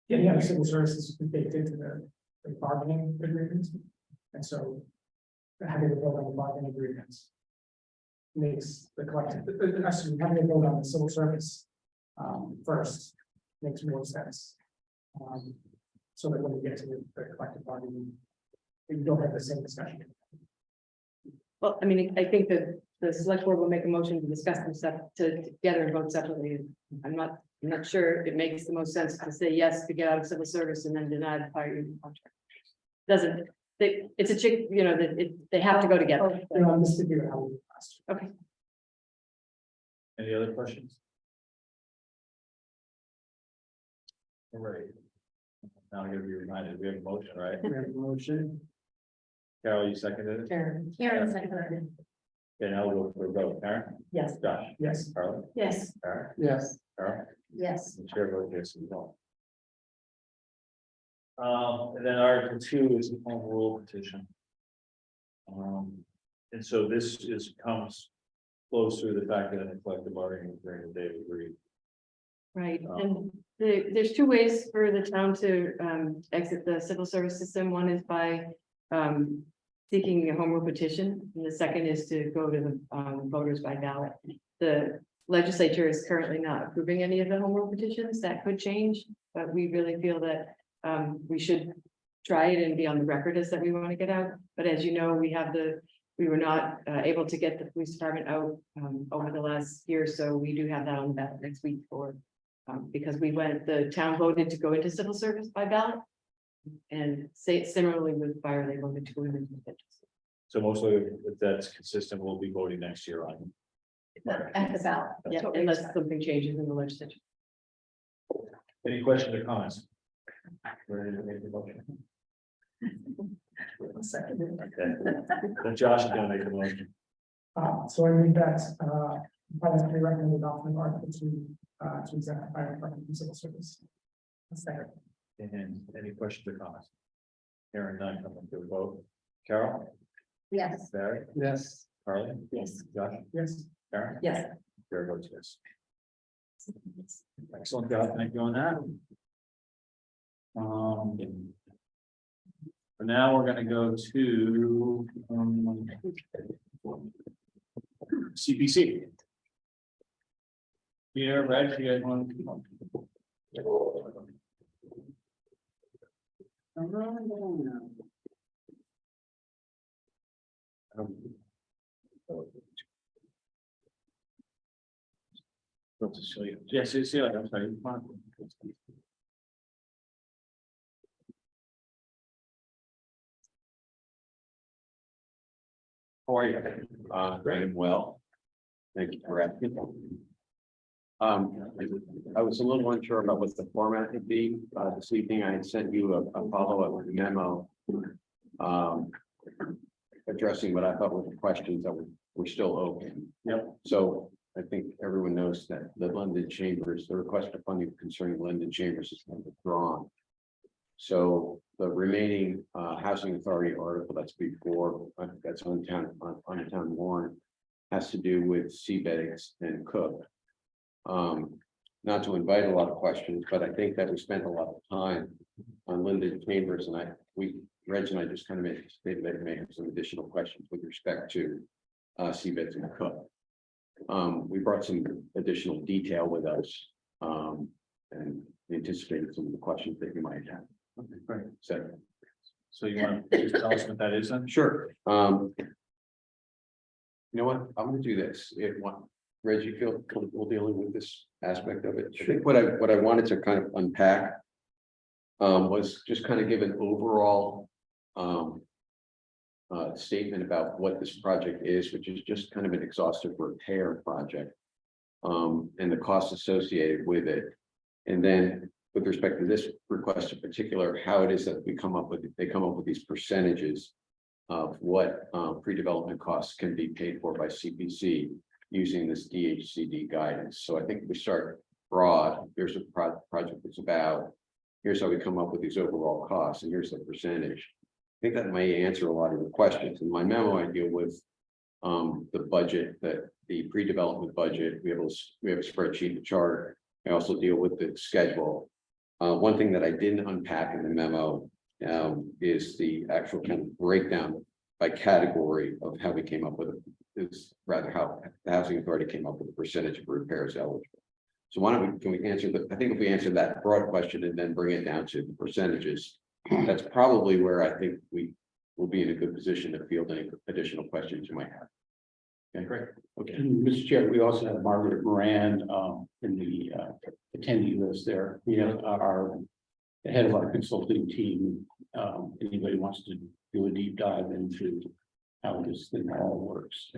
getting out of civil services would be baked into the bargaining agreement. And so having to vote on the bargaining agreements makes the collective, actually having to vote on the civil service first makes more sense. So that when we get to the collective bargaining, we don't have the same discussion. Well, I mean, I think that the select board will make a motion to discuss them together and vote separately. I'm not sure it makes the most sense to say yes to get out of civil service and then deny the fire union contract. It's a chick, they have to go together. I'm just thinking about how we last. Okay. Any other questions? All right. Now I'm gonna be reminded, we have a motion, right? We have a motion. Carol, you seconded it? Karen seconded. Okay, now we'll go for a vote. Karen? Yes. Josh? Yes. Carly? Yes. Karen? Yes. Carol? Yes. The chair votes yes as well. And then Article 2 is the home rule petition. And so this comes flows through the fact that in the collective bargaining agreement, they agreed. Right, and there's two ways for the town to exit the civil service system. One is by seeking a home rule petition, and the second is to go to the voters by ballot. The legislature is currently not approving any of the home rule petitions. That could change, but we really feel that we should try it and be on the record as that we want to get out. But as you know, we were not able to get the police department out over the last year, so we do have that on the ballot next week for because the town voted to go into civil service by ballot. And similarly with fire, they voted to go into. So mostly if that's consistent, we'll be voting next year on. At the ballot. Yeah, unless something changes in the legislature. Any questions or comments? Ready to make the motion? Okay. Then Josh is gonna make the motion. So I read that, finance committee recommended adoption of article 2, to exempt the fire department from civil service. That's there. And any questions or comments? Hearing none, coming to a vote. Carol? Yes. Barry? Yes. Carly? Yes. Josh? Yes. Karen? Yes. Chair votes yes. Excellent job, thank you on that. For now, we're gonna go to, CPC. Here, Reg, you guys want to come on? Yes, Cecilia, I'm sorry. Come on. How are you? I am well. Thank you for asking. I was a little unsure about what the format would be. This evening, I had sent you a follow-up memo. Addressing what I thought were the questions that were still open. Yep. So I think everyone knows that the London Chambers, the request for funding concerning London Chambers has been withdrawn. So the remaining housing authority article that's before, that's on the town warrant, has to do with seabeds and Cook. Not to invite a lot of questions, but I think that we spent a lot of time on Linden Chambers, and Reg and I just kind of anticipated that we may have some additional questions with respect to seabeds and Cook. We brought some additional detail with us, and anticipated some of the questions that you might have. Okay, great. So you want to just tell us what that is then? sure. You know what? I'm gonna do this. Reg, you feel comfortable dealing with this aspect of it? I think what I wanted to kind of unpack was just kind of give an overall statement about what this project is, which is just kind of an exhaustive repair project, and the costs associated with it. And then with respect to this request in particular, how it is that they come up with these percentages of what pre-development costs can be paid for by CPC using this DHCD guidance. So I think if we start broad, here's a project that's about, here's how we come up with these overall costs, and here's the percentage. I think that may answer a lot of the questions. In my memo, I deal with the budget, that the pre-development budget. We have a spreadsheet, a chart. I also deal with the schedule. One thing that I didn't unpack in the memo is the actual kind of breakdown by category of how we came up with it. It's rather how the housing authority came up with the percentage of repairs eligible. So can we answer I think if we answer that broad question and then bring it down to the percentages, that's probably where I think we will be in a good position to field any additional questions you might have. Okay, great. Okay. And Mr. Chair, we also have Margaret Moran in the attendee list there. We have our the head of our consulting team. Anybody wants to do a deep dive into how this thing all works.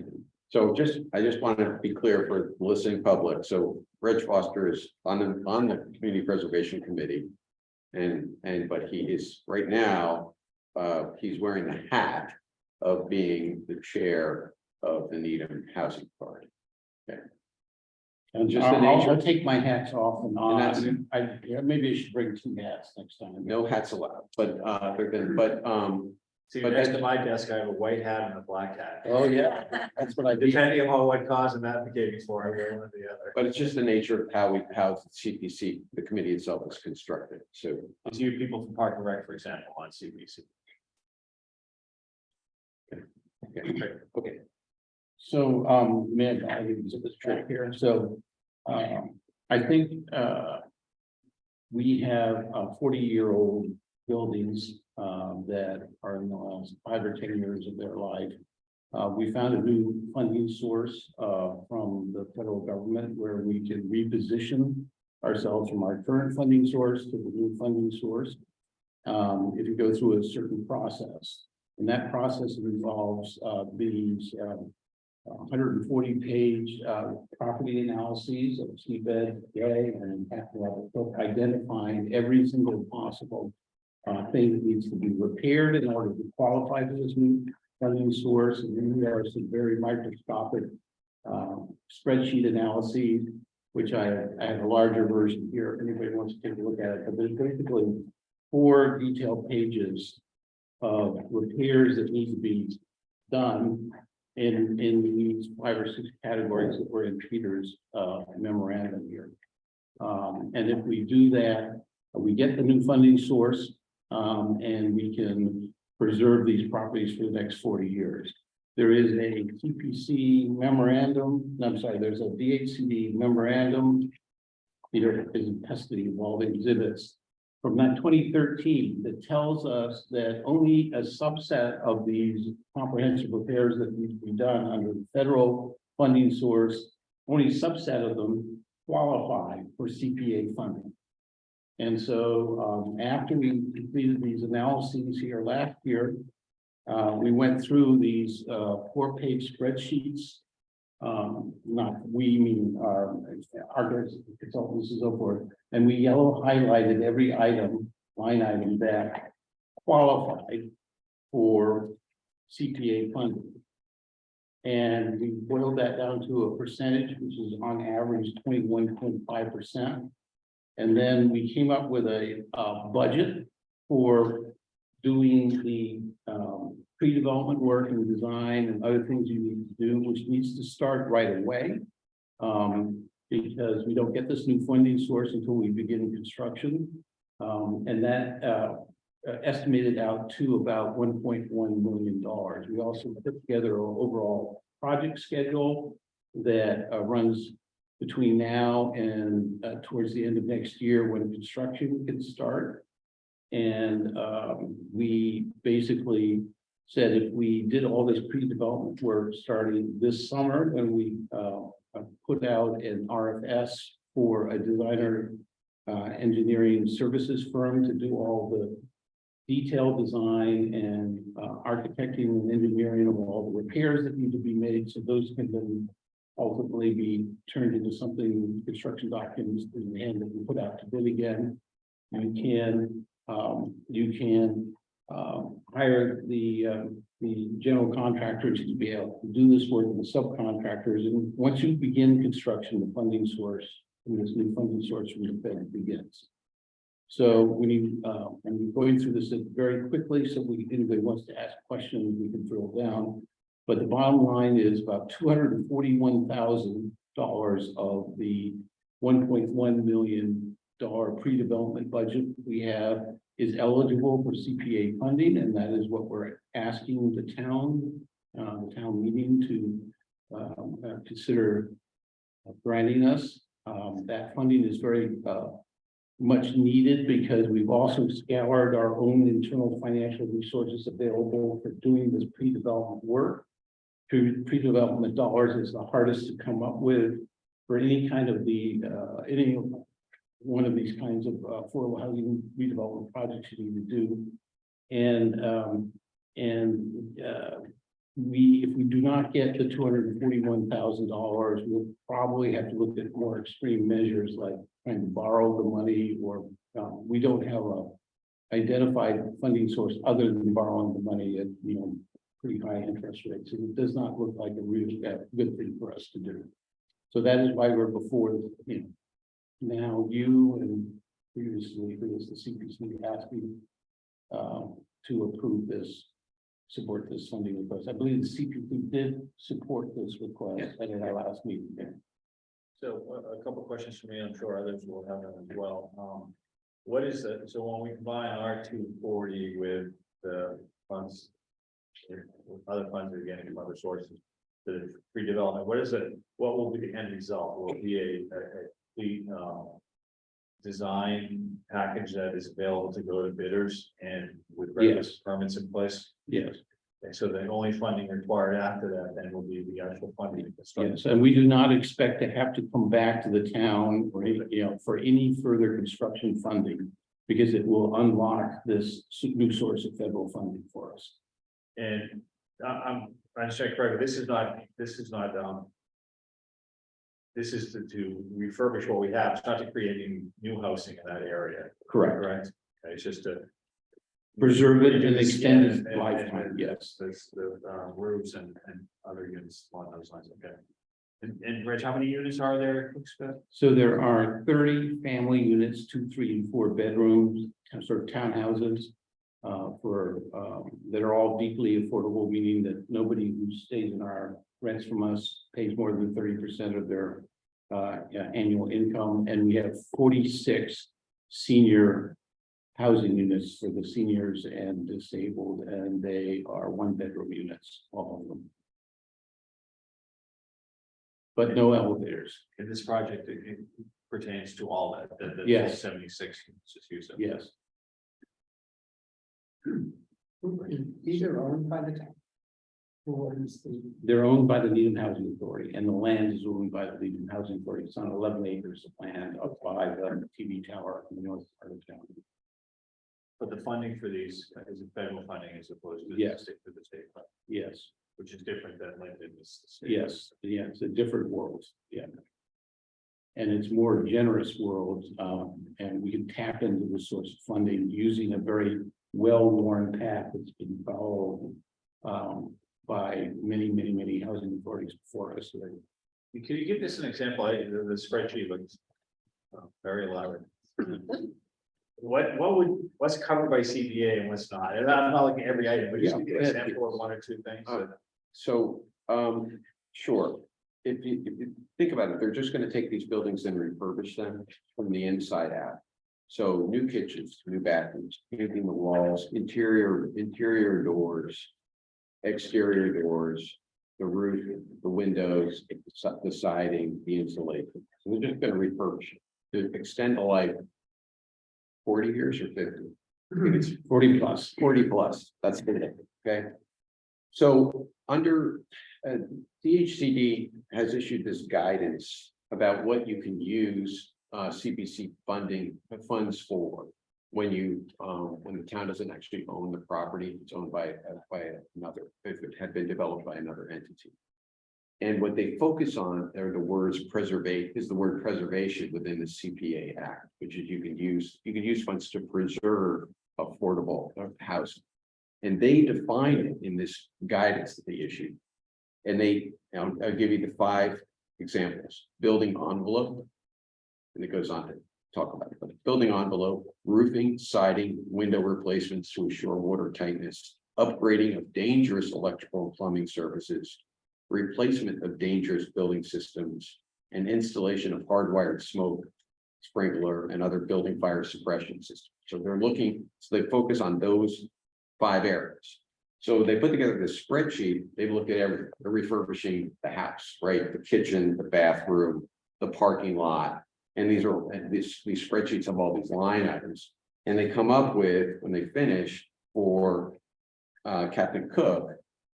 So I just want to be clear for the listening public. So Reg Foster is on the Community Preservation Committee. But he is right now, he's wearing the hat of being the chair of the Needham Housing Authority. Okay. And just I'll take my hats off and on. Maybe I should bring two hats next time. No hats allowed, but See, But next then- to my desk, I have a white hat and a black hat. Oh, yeah, that's what I do. Depending on what cause I'm advocating for, I wear one or the other. but it's just the nature of how CPC, the committee itself is constructed. So It's you people from Park and Rec, for example, on CBC. okay. So, man, I use this trick here, so, I think, we have 40-year-old buildings, that are in the last 5 or 10 years of their life. We found a new funding source, from the federal government where we can reposition ourselves from our current funding source to the new funding source. If you go through a certain process, and that process involves, these, 140-page property analyses of seabed, and identifying every single possible thing that needs to be repaired in order to qualify for this new funding source. And then there are some very microscopic spreadsheet analyses, which I have a larger version here if anybody wants to take a look at it. But there's basically 4 detailed pages of repairs that need to be done. in these 5 or 6 categories that were in Peter's memorandum here. And if we do that, we get the new funding source, and we can preserve these properties for the next 40 years. There is a TPC memorandum, I'm sorry, there's a DHCD memorandum. Peter is in custody of all the exhibits from that 2013 that tells us that only a subset of these comprehensive repairs that need to be done under the federal funding source, only a subset of them qualify for CPA funding. And so after we completed these analyses here last year, we went through these 4-page spreadsheets. Not we, mean our consultants and so forth, and we yellow highlighted every line item that qualified for CPA funding. And we boiled that down to a percentage, which is on average 21.5%. And then we came up with a budget for doing the pre-development work and design and other things you need to do, which needs to start right away. Because we don't get this new funding source until we begin construction. And that estimated out to about $1.1 million. We also put together an overall project schedule that runs between now and towards the end of next year when construction can start. And we basically said if we did all this pre-development work starting this summer, then we put out an RFS for a designer engineering services firm to do all the detailed design and architecting and engineering of all the repairs that need to be made. So those can then ultimately be turned into something, construction documents in the end that we put out to bid again. You can hire the general contractors to be able to do this work with the subcontractors. And once you begin construction, the funding source, and this new funding source from the Fed begins. So when you, I'm going through this very quickly, so anybody wants to ask questions, we can drill down. But the bottom line is about $241,000 of the $1.1 million pre-development budget we have is eligible for CPA funding, and that is what we're asking the town meeting to consider granting us. That funding is very much needed because we've also scoured our own internal financial resources available for doing this pre-development work. Pre-development dollars is the hardest to come up with for any kind of any one of these kinds of affordable housing redevelopment projects you need to do. And if we do not get the $241,000, we'll probably have to look at more extreme measures like trying to borrow the money, or we don't have a identified funding source other than borrowing the money at pretty high interest rates. And it does not look like a really good thing for us to do. So that is why we're before now you and previously it was the CPC asking to approve this, support this funding request. I believe the CPC did support this request at our last meeting. So a couple of questions for me, I'm sure others will have them as well. What is that? So when we combine our 240 with the funds, other funds are getting from other sources, the pre-development, what will be the end result? Will it be a design package that is available to go to bidders and with regular permits in place? Yes. Okay, so the only funding required after that then will be the actual funding to construct. Yes, and we do not expect to have to come back to the town or, for any further construction funding, because it will unlock this new source of federal funding for us. And I'm trying to check correctly, this is to refurbish what we have. It's not to create any new housing in that area. Correct. Correct. Okay, it's just to Preserve it and extend its and- lifetime, yes. There's the roofs and other units along those lines, okay. And Rich, how many units are there? So there are 30 family units, 2, 3, and 4 bedrooms, sort of townhouses. that are all deeply affordable, meaning that nobody who stays in our rents from us pays more than 30% of their annual income, and we have 46 senior housing units for the seniors and disabled, and they are 1-bedroom units, all of them. But no elevators. In this project, it pertains to all that, the Yes. 76, just use it. Yes, These are owned by the town. Or is the, they're owned by the Needham Housing Authority, and the land is owned by the Needham Housing Authority. It's on 11 acres of land up by the TV tower in the north part of town. But the funding for these is federal funding as opposed to Yes. the state fund, Yes, which is different than Linden. yes, yeah, it's a different world, yeah. And it's more generous world, and we can tap into this source of funding using a very well-worn path that's been followed by many housing authorities before us. Can you give this an example? The spreadsheet looks very elaborate. What's covered by CPA and what's not? And I'm not looking at every item, but just give an example of 1 or 2 things. So, sure. If you think about it, they're just gonna take these buildings and refurbish them from the inside out. So new kitchens, new bathrooms, painting the walls, interior doors, exterior doors, the roof, the windows, the siding, the insulation. So they're just gonna refurbish it to extend the life 40 years or 50. I think it's 40 plus. 40 plus, that's the thing, okay? So under DHCD has issued this guidance about what you can use CPC funds for when the town doesn't actually own the property, it's owned by another, if it had been developed by another entity. And what they focus on are the words word preservation within the CPA Act, which is you can use funds to preserve affordable housing. And they define it in this guidance that they issued. And I'll give you the 5 examples: building envelope. And it goes on to talk about it, but building envelope, roofing, siding, window replacements to assure water tightness, upgrading of dangerous electrical and plumbing services, replacement of dangerous building systems, and installation of hardwired smoke sprinkler and other building fire suppression systems. So they focus on those 5 areas. So they put together this spreadsheet, they look at everything, they're refurbishing the house, right? The kitchen, the bathroom, the parking lot. And these spreadsheets have all these line items. And they come up with, when they finish, for Captain Cook,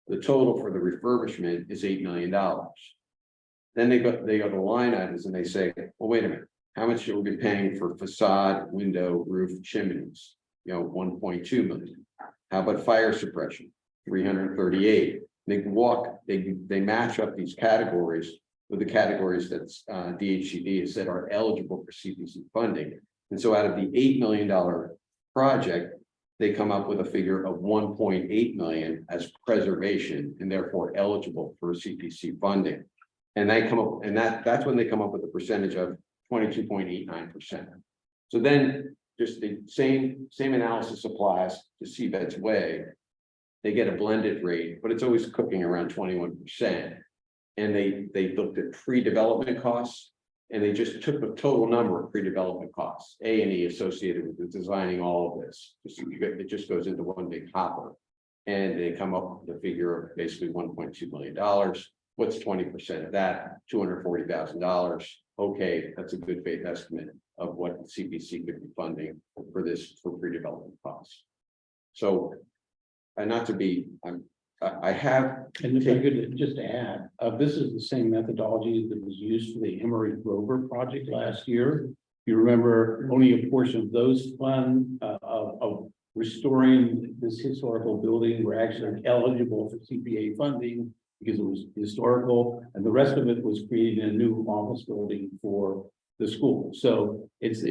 the total for the refurbishment is $8 million. Then they go to line items and they say, well, wait a minute, how much should we be paying for facade, window, roof, chimneys? 1.2 million. How about fire suppression? 338. They match up these categories with the categories that DHCD has said are eligible for CPC funding. And so out of the $8 million project, they come up with a figure of 1.8 million as preservation and therefore eligible for CPC funding. And they come up, and that's when they come up with a percentage of 22.89%. So then just the same analysis applies to Seabed's Way. They get a blended rate, but it's always cooking around 21%. And they looked at pre-development costs, and they just took the total number of pre-development costs, A&E associated with designing all of this. It just goes into one big hopper. And they come up with a figure of basically $1.2 million. What's 20% of that? $240,000. Okay, that's a good faith estimate of what CPC could be funding for pre-development costs. So, and not to be, I have. And if I could just add, this is the same methodology that was used for the Emery Grover project last year. You remember only a portion of those funds of restoring this historical building were actually eligible for CPA funding because it was historical, and the rest of it was creating a new office building for the school. So that's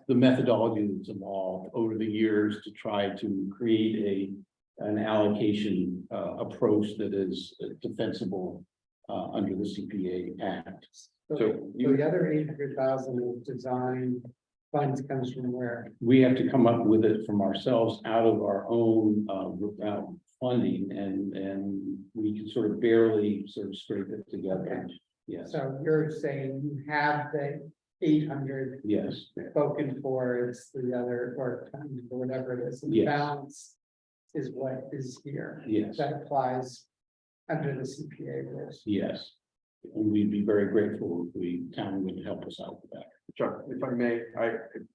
the methodology that's evolved over the years to try to create an allocation approach that is defensible under the CPA Act. So the other 800,000 is design funds comes from where? We have to come up with it from ourselves out of our own funding and we can sort of barely sort of scrape it together. Yes, So you're saying you have the 800 yes, spoken for, it's the other, or whatever it is, and the Yes. balance is what is here. yes, That applies under the CPA rules. yes. And we'd be very grateful if the town would help us out with that. Chuck, if I may,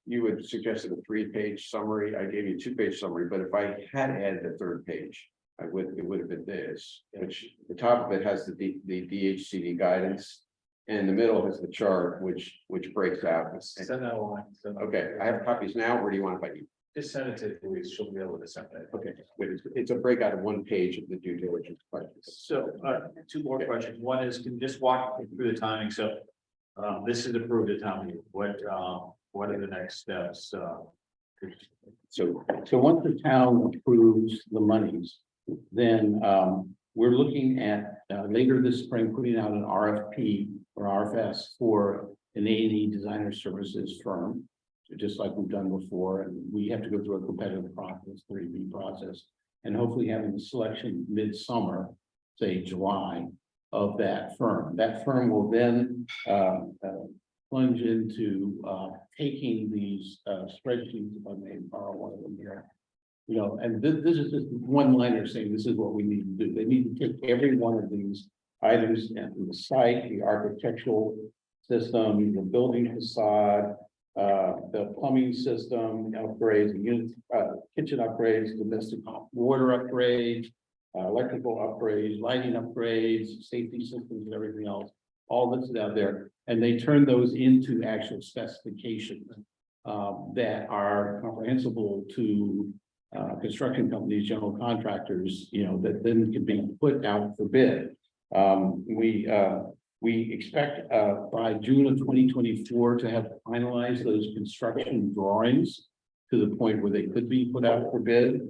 you had suggested a 3-page summary. I gave you a 2-page summary, but if I had added a 3rd page, it would have been this, which the top of it has the DHCD guidance. And in the middle has the chart, which breaks out. Send that along. Okay, I have copies now, or do you want it by email? Just send it to Louise, she'll be able to send it. Okay, wait, it's a breakout of 1 page of the due diligence questions. So, 2 more questions. One is, can you just walk me through the timing? So, this is approved at town meeting. What are the next steps? So once the town approves the monies, then we're looking at later this spring, putting out an RFP or RFS for an A&E designer services firm. Just like we've done before, and we have to go through a competitive process, 3B process, and hopefully having the selection midsummer, say July, of that firm. That firm will then plunge into taking these spreadsheets, if I may borrow one of them here. You know, and this is just one liner saying this is what we need to do. They need to take every one of these items and the site, the architectural system, the building facade, the plumbing system upgrades, the unit, kitchen upgrades, domestic hot water upgrades, electrical upgrades, lighting upgrades, safety systems and everything else, all that's out there. And they turn those into actual specifications that are comprehensible to construction companies, general contractors, you know, that then can be put out for bid. We expect by June of 2024 to have finalized those construction drawings to the point where they could be put out for bid.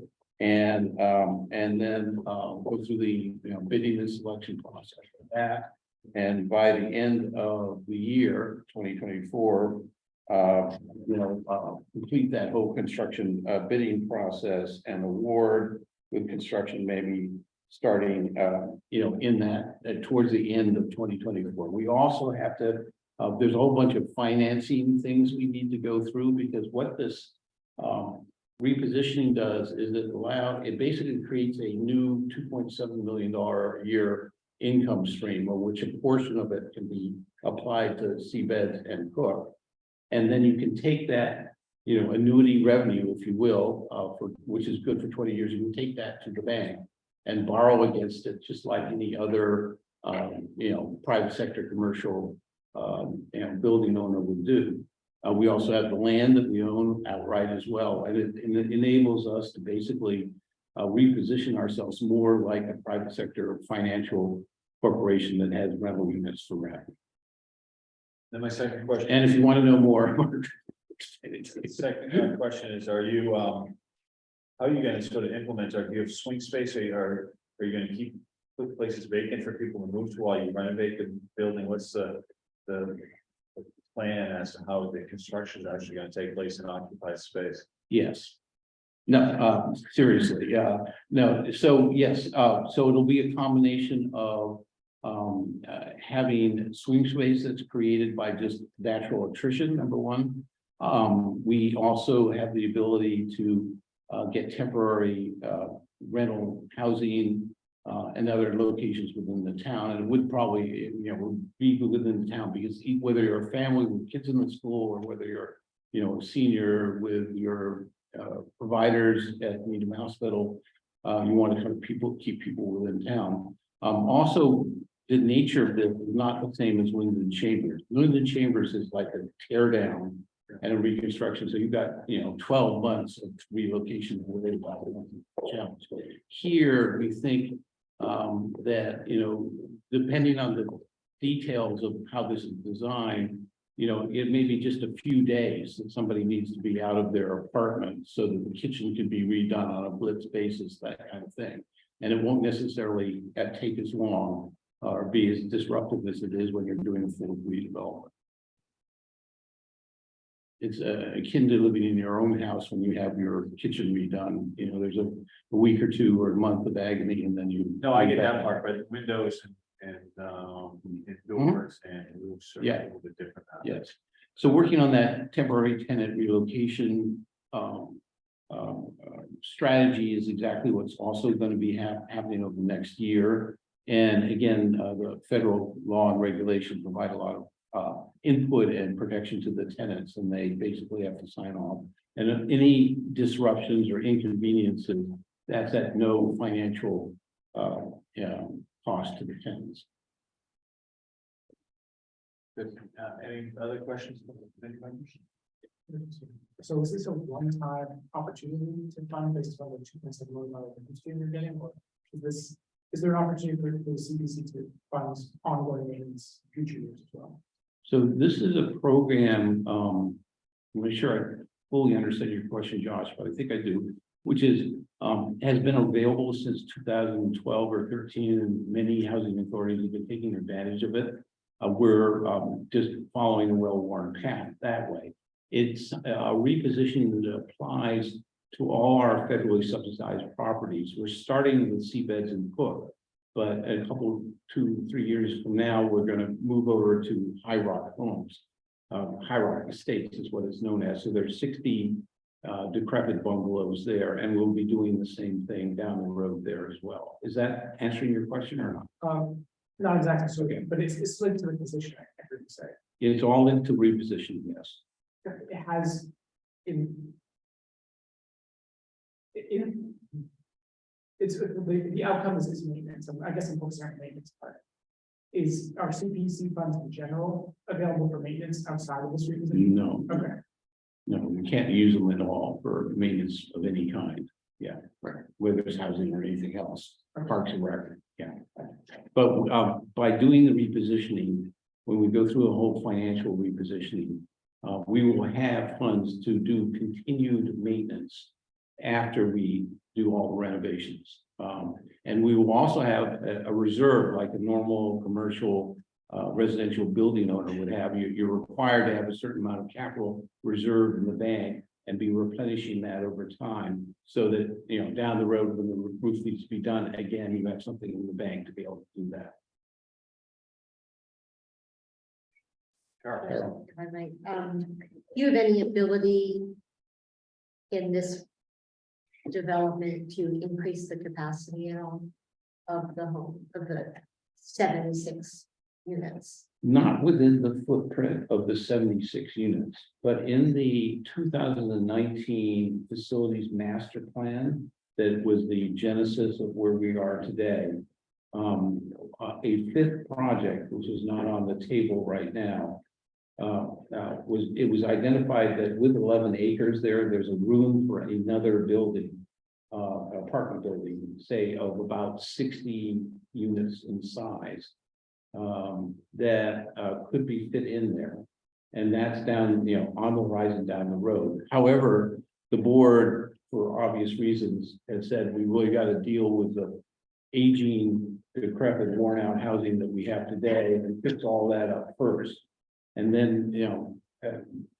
And then go through the bidding and selection process for that. And by the end of the year, 2024, complete that whole construction bidding process and award with construction maybe starting, in that, towards the end of 2024. We also have to, there's a whole bunch of financing things we need to go through, because what this repositioning does is it basically creates a new $2.7 million a year income stream, of which a portion of it can be applied to Seabed and Cook. And then you can take that, annuity revenue, if you will, which is good for 20 years, you can take that to the bank and borrow against it, just like any other, private sector commercial, building owner would do. We also have the land that we own outright as well, and it enables us to basically reposition ourselves more like a private sector financial corporation that has rental units for rent. Then my second question. And if you want to know more. The second question is, are you, how are you gonna sort of implement, or do you have swing space, or are you gonna keep places vacant for people to move to while you renovate the building? What's the plan as to how the construction is actually gonna take place in occupied space? Yes. No, seriously, no, so yes, so it'll be a combination of having swing space that's created by just natural attrition, number one. We also have the ability to get temporary rental housing and other locations within the town, and it would probably, be within the town, because whether you're a family with kids in the school, or whether you're, a senior with your providers at Needham Hospital, you want to kind of keep people within town. Also, the nature of this is not the same as Linden Chambers. Linden Chambers is like a tear down and a reconstruction. So you've got, 12 months of relocation related challenge. Here, we think that, depending on the details of how this is designed, it may be just a few days that somebody needs to be out of their apartment so that the kitchen can be redone on a blitz basis, that kind of thing. And it won't necessarily take as long or be as disruptive as it is when you're doing a full redevelopment. it's akin to living in your own house when you have your kitchen redone, you know, there's a week or two or a month of agony and then you. No, I get that part, but windows and doors and roofs are Yeah. a little bit different. Yes, so working on that temporary tenant relocation strategy is exactly what's also going to be happening over the next year. And again, the federal law and regulation provide a lot of input and protection to the tenants, and they basically have to sign off. And if any disruptions or inconveniences, that's at no financial cost to the tenants. Good. Any other questions? Anybody? So is this a one-time opportunity to fund based on the $2.7 million stream you're getting, or is there an opportunity for the CPC to fund ongoing maintenance in future years as well? So this is a program, I'm not sure I fully understand your question, Josh, but I think I do, which is, has been available since 2012 or 13, and many housing authorities have been taking advantage of it. We're just following a well-worn path that way. It's a repositioning that applies to all our federally subsidized properties. We're starting with Seabeds and Cook, but a couple, 2-3 years from now, we're going to move over to High Rock Homes. High Rock Estates is what it's known as. So there's 60 decrepit bungalows there, and we'll be doing the same thing down the road there as well. Is that answering your question or not? Not exactly so, but it's linked to the position, I heard you say. It's all into repositioning, yes. It has it's the outcome is maintenance. I guess I'm focusing on the maintenance part. Is our CPC funds in general available for maintenance outside of this repositioning? No, Okay. no, we can't use them at all for maintenance of any kind. Yeah, right. Whether it's housing or anything else, Parks and Rec, yeah. But by doing the repositioning, when we go through a whole financial repositioning, we will have funds to do continued maintenance after we do all the renovations. And we will also have a reserve like a normal commercial residential building owner would have. You're required to have a certain amount of capital reserved in the bank and be replenishing that over time, so that, you know, down the road when the roof needs to be done, again, you have something in the bank to be able to do that. Carol. If I might, do you have any ability in this development to increase the capacity at all of the home, of the 76 units? Not within the footprint of the 76 units, but in the 2019 facilities master plan, that was the genesis of where we are today. A fifth project, which is not on the table right now, was identified that with 11 acres there's a room for another building, apartment building, say of about 60 units in size, that could be fit in there. And that's down, you know, on the horizon down the road. However, the board, for obvious reasons, has said we really got to deal with the aging, decrepit, worn out housing that we have today and fix all that up first. And then, you know,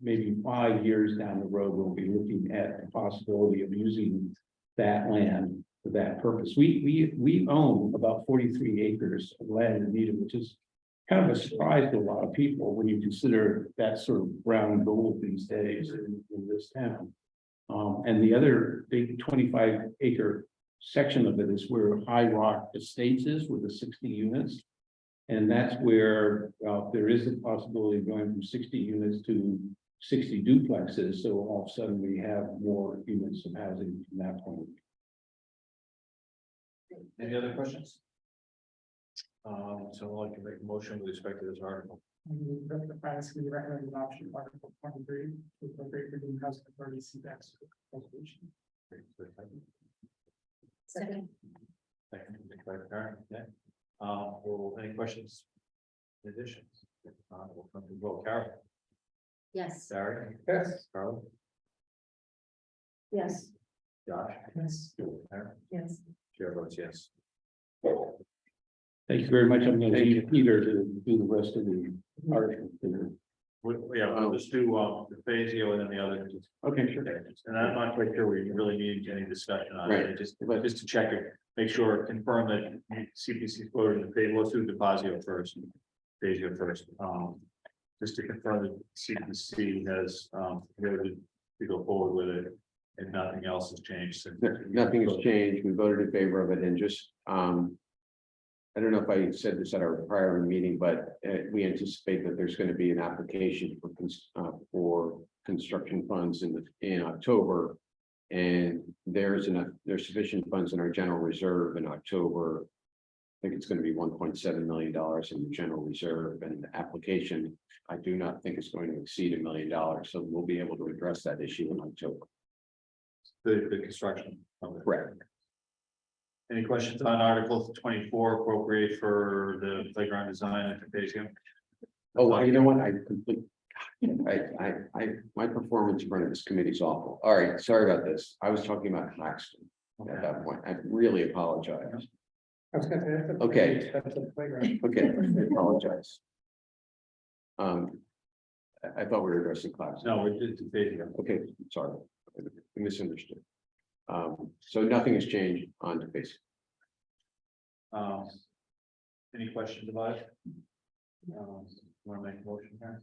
maybe 5 years down the road, we'll be looking at the possibility of using that land for that purpose. We own about 43 acres of land in Needham, which is kind of a surprise to a lot of people when you consider that sort of brown gold these days in this town. And the other big 25-acre section of it is where High Rock Estates is with the 60 units. And that's where there is a possibility of going from 60 units to 60 duplexes. So all of a sudden we have more units of housing from that point. Any other questions? So I'd like to make a motion with respect to this article. The finance committee recommended option Article 23 to appropriate for the housing authority CBAC's resolution. Second. Second, by Karen, okay. Well, any questions? Additions? We'll come to vote. Carol. Yes. Barry. Yes. Carla. Yes. Josh. Yes. Karen. Yes. Chair votes yes. Thank you very much. I'm going to leave Peter to do the rest of the article. We'll just do, the Fazio and then the other. Okay, sure. And I'm not quite sure we really need any discussion on it, Right. just to check it, make sure, confirm that CPC quoted, let's do the Fazio first. Fazio first, just to confirm that CPC has, voted to go forward with it. And nothing else has changed since. Nothing has changed. We voted in favor of it and just, I don't know if I said this at our prior meeting, but we anticipate that there's going to be an application for construction funds in October. And there's sufficient funds in our general reserve in October. I think it's going to be $1.7 million in the general reserve, and the application, I do not think is going to exceed $1 million, so we'll be able to address that issue in October. The construction. Correct. Any questions on Article 24, appropriate for the playground design at the Fazio? Oh, you know what? My performance in front of this committee is awful. All right, sorry about this. I was talking about Claxton at that point. I really apologize. I was gonna say, that's a Okay. pretty expensive playground. Okay, I apologize. I thought we were addressing Claxton. No, we're just Fazio. Okay, sorry, I misunderstood. So nothing has changed on the base. Any questions about it? Want to make a motion here?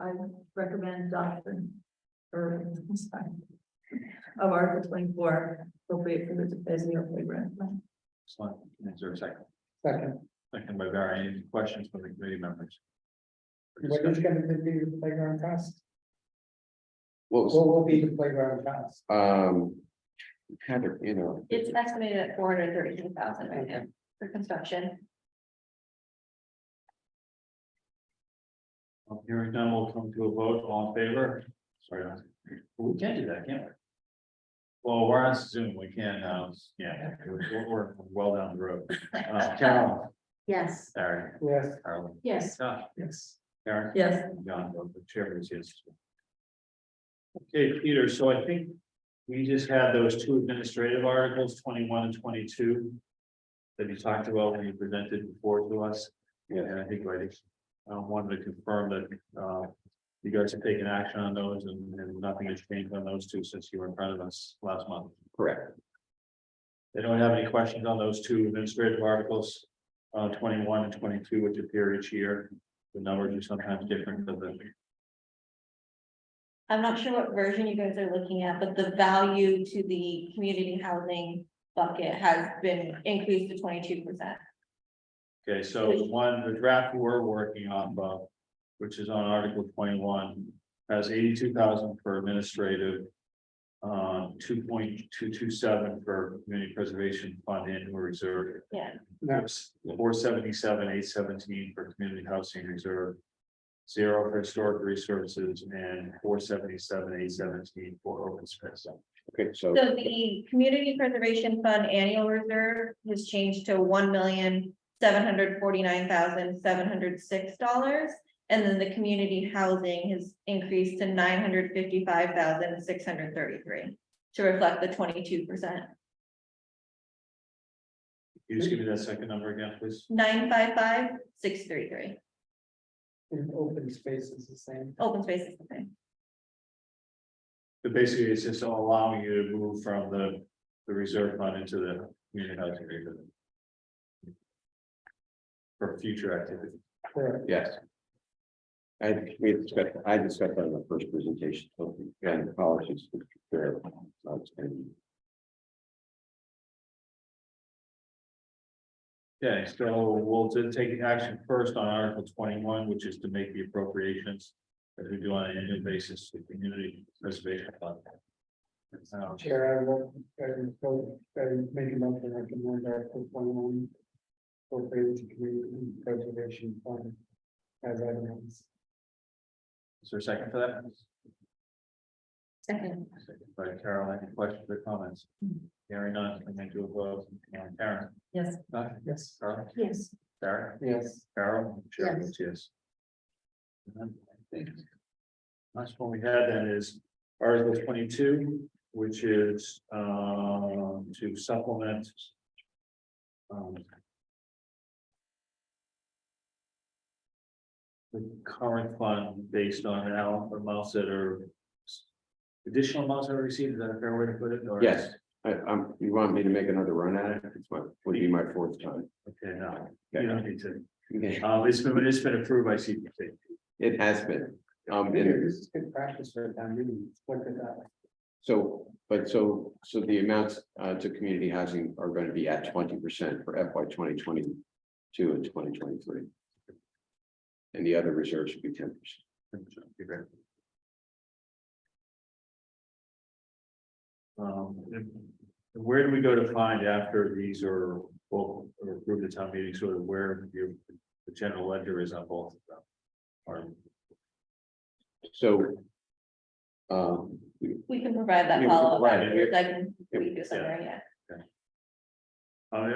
I recommend adoption. Or, I'm sorry. Of Article 24, appropriate for the Fazio playground. Excellent. Is there a second? Second, Second by Barry. Any questions from the committee members? what is gonna be the playground cost? What was, What will be the playground cost? Heather, you know, It's estimated at 432,000 right now for construction. Hearing none, we'll come to a vote. All in favor? Sorry. We can't do that, can't we? Well, we're on Zoom. We can, yeah, we're well down the road. Carol, Yes. Barry, Yes. Carolyn, Yes. Scott, Yes. Karen. Yes, John, the chair is yes. Okay, Peter, so I think we just had those two administrative articles, 21 and 22. That you talked about when you presented before to us. Yeah. And I think I wanted to confirm that you guys have taken action on those and nothing has changed on those two since you were in front of us last month. correct. They don't have any questions on those two administrative articles, 21 and 22, which appear each year. The numbers are sometimes different, but I'm not sure what version you guys are looking at, but the value to the community housing bucket has been increased to 22%. okay, so the draft we're working on, Bob, which is on Article 21, has 82,000 for administrative. 2.227 for community preservation fund annual reserve. Yeah. That's 477, 817 for community housing reserve. 0 for historic resources and 477, 817 for open space. Okay, so, So the community preservation fund annual reserve has changed to $1,749,706. And then the community housing has increased to $955,633 to reflect the 22%. Can you just give me that second number again, please? 955,633. in open space is the same. Open space is the same. But basically, it's just allowing you to move from the reserve fund into the community housing reserve. For future activity. Correct. yes. I discussed that in the first presentation, so again, apologies for their outstanding. Okay, so we'll just take action first on Article 21, which is to make the appropriations as we do on an annual basis to community preservation fund. Chair, I will, make a motion to recommend Article 21. Appropriate to community preservation fund. As itemized. Is there a second for that? Second. Second by Carol, any questions or comments? Hearing none, I think you'll vote. Karen? yes, Yes. Carl? Yes. Barry? Yes. Carol? Chair Yes. votes yes. And then I think last one we had then is Article 22, which is to supplement. the current fund based on now amounts that are additional amounts that are received, is that a fair way to put it? Or- Yes, you want me to make another run at it? Would be my fourth time. Okay, no, you don't need to. Okay, It's been approved by CPC. it has been. And This is good practice for a town meeting. Look at that. so the amounts to community housing are going to be at 20% for FY 2022 and 2023. And the other reserves will be 10%. Okay, great. And where do we go to find after these are both approved at town meeting, sort of where the general ledger is on both of them? Or, So. We can provide that Yeah, follow-up, right, afterwards. yeah. I can read this over, yeah.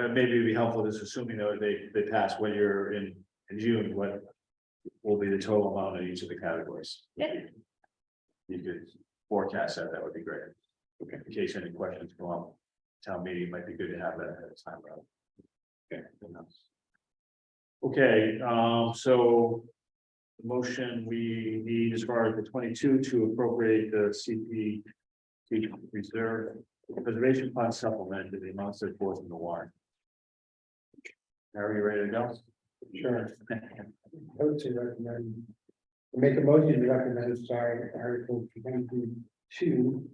maybe it'd be helpful, just assuming though they pass when you're in June, what will be the total amount of each of the categories? Yeah. You could forecast that, that would be great. Okay, in case any questions come up, town meeting might be good to have that ahead of time, right? Okay. good enough. Okay, so the motion we need as far as the 22 to appropriate the CP reserve preservation fund supplement to the amounts set forth in the warrant. Are you ready to go? Sure. Vote to recommend. Make a motion to recommend, sorry, Article 22.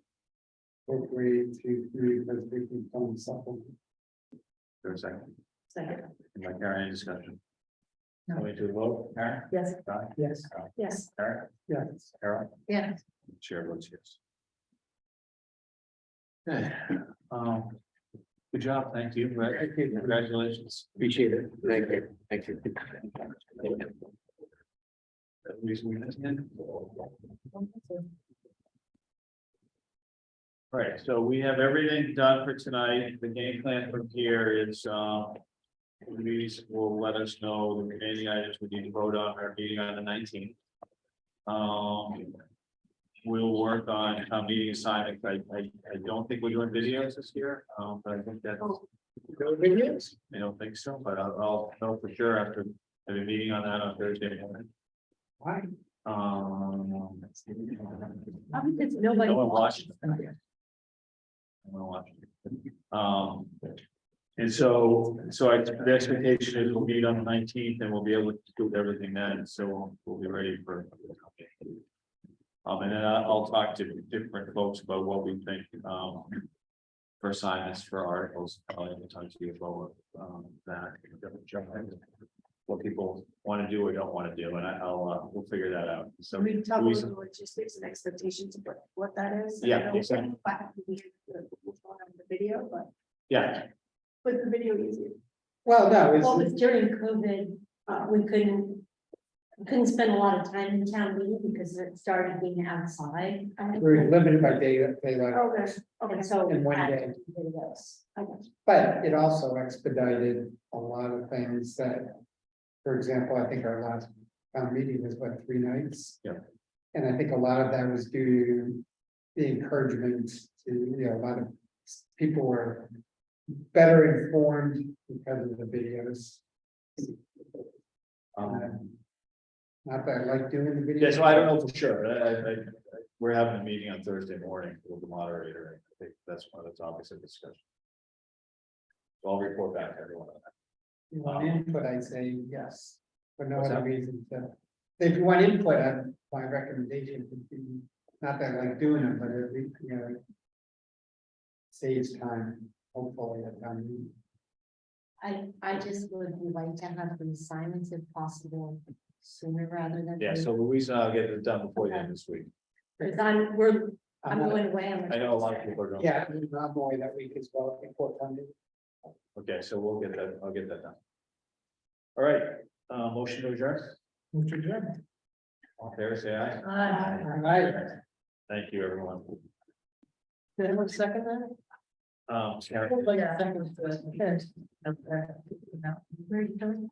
Appropriate to preservation fund supplement. For a second, Second. am I carrying any discussion? No. Going to the vote, Karen? Yes. Guy? Yes. Yes. Karen? Yes. Carol? Yeah. Chair votes yes. Okay, good job, thank you, congratulations. Appreciate it. Thank you. Thank you. Right, so we have everything done for tonight. The game plan from here is, Louise will let us know the remaining items we need to vote on our meeting on the 19th. We'll work on town meeting assignments. I don't think we're doing videos this year, but I think that's. Videos? I don't think so, but I'll know for sure after the meeting on that on Thursday morning. Why? Because nobody. No one watched. No one watched. And so the expectation is we'll meet on the 19th and we'll be able to do everything then, so we'll be ready for. And then I'll talk to different folks about what we think, for assignments for articles, I'll have to talk to you about, that. What people want to do or don't want to do, and I'll, we'll figure that out, so. We talk Louise- about the logistics and expectations of what that is. Yeah, exactly. The video, but Yeah, with the video easier. Well, no, Well, it's, it's during COVID, we couldn't spend a lot of time in town meeting because it started being outside. we're limited by daylight, Okay, And so. In one we had day. to do videos. but it also expedited a lot of things that. For example, I think our last town meeting was what, 3 nights? Yeah. And I think a lot of that was due to the encouragement to, a lot of people were better informed because of the videos. Not that I like doing the videos. yeah, so I don't know for sure, we're having a meeting on Thursday morning with the moderator, I think that's one of the topics of discussion. So I'll report back to everyone on that. If you want input, I'd say yes, for no What's other that? reason to. If you want input, my recommendation would be, not that I like doing it, but at least, saves time, hopefully, at town meeting. I just would like to have the assignments if possible sooner rather than. Yeah, so Louise and I'll get it done before the end of this week. Because I'm going away. on the I know a lot of people are going. Yeah, I'm away that week as well, before town meeting. Okay, so we'll get that, I'll get that done. All right, motion to adjourn, all fair, say aye. All right. Thank you, everyone. Did anyone second that? Karen, Like a second. Okay. No. Where are you going?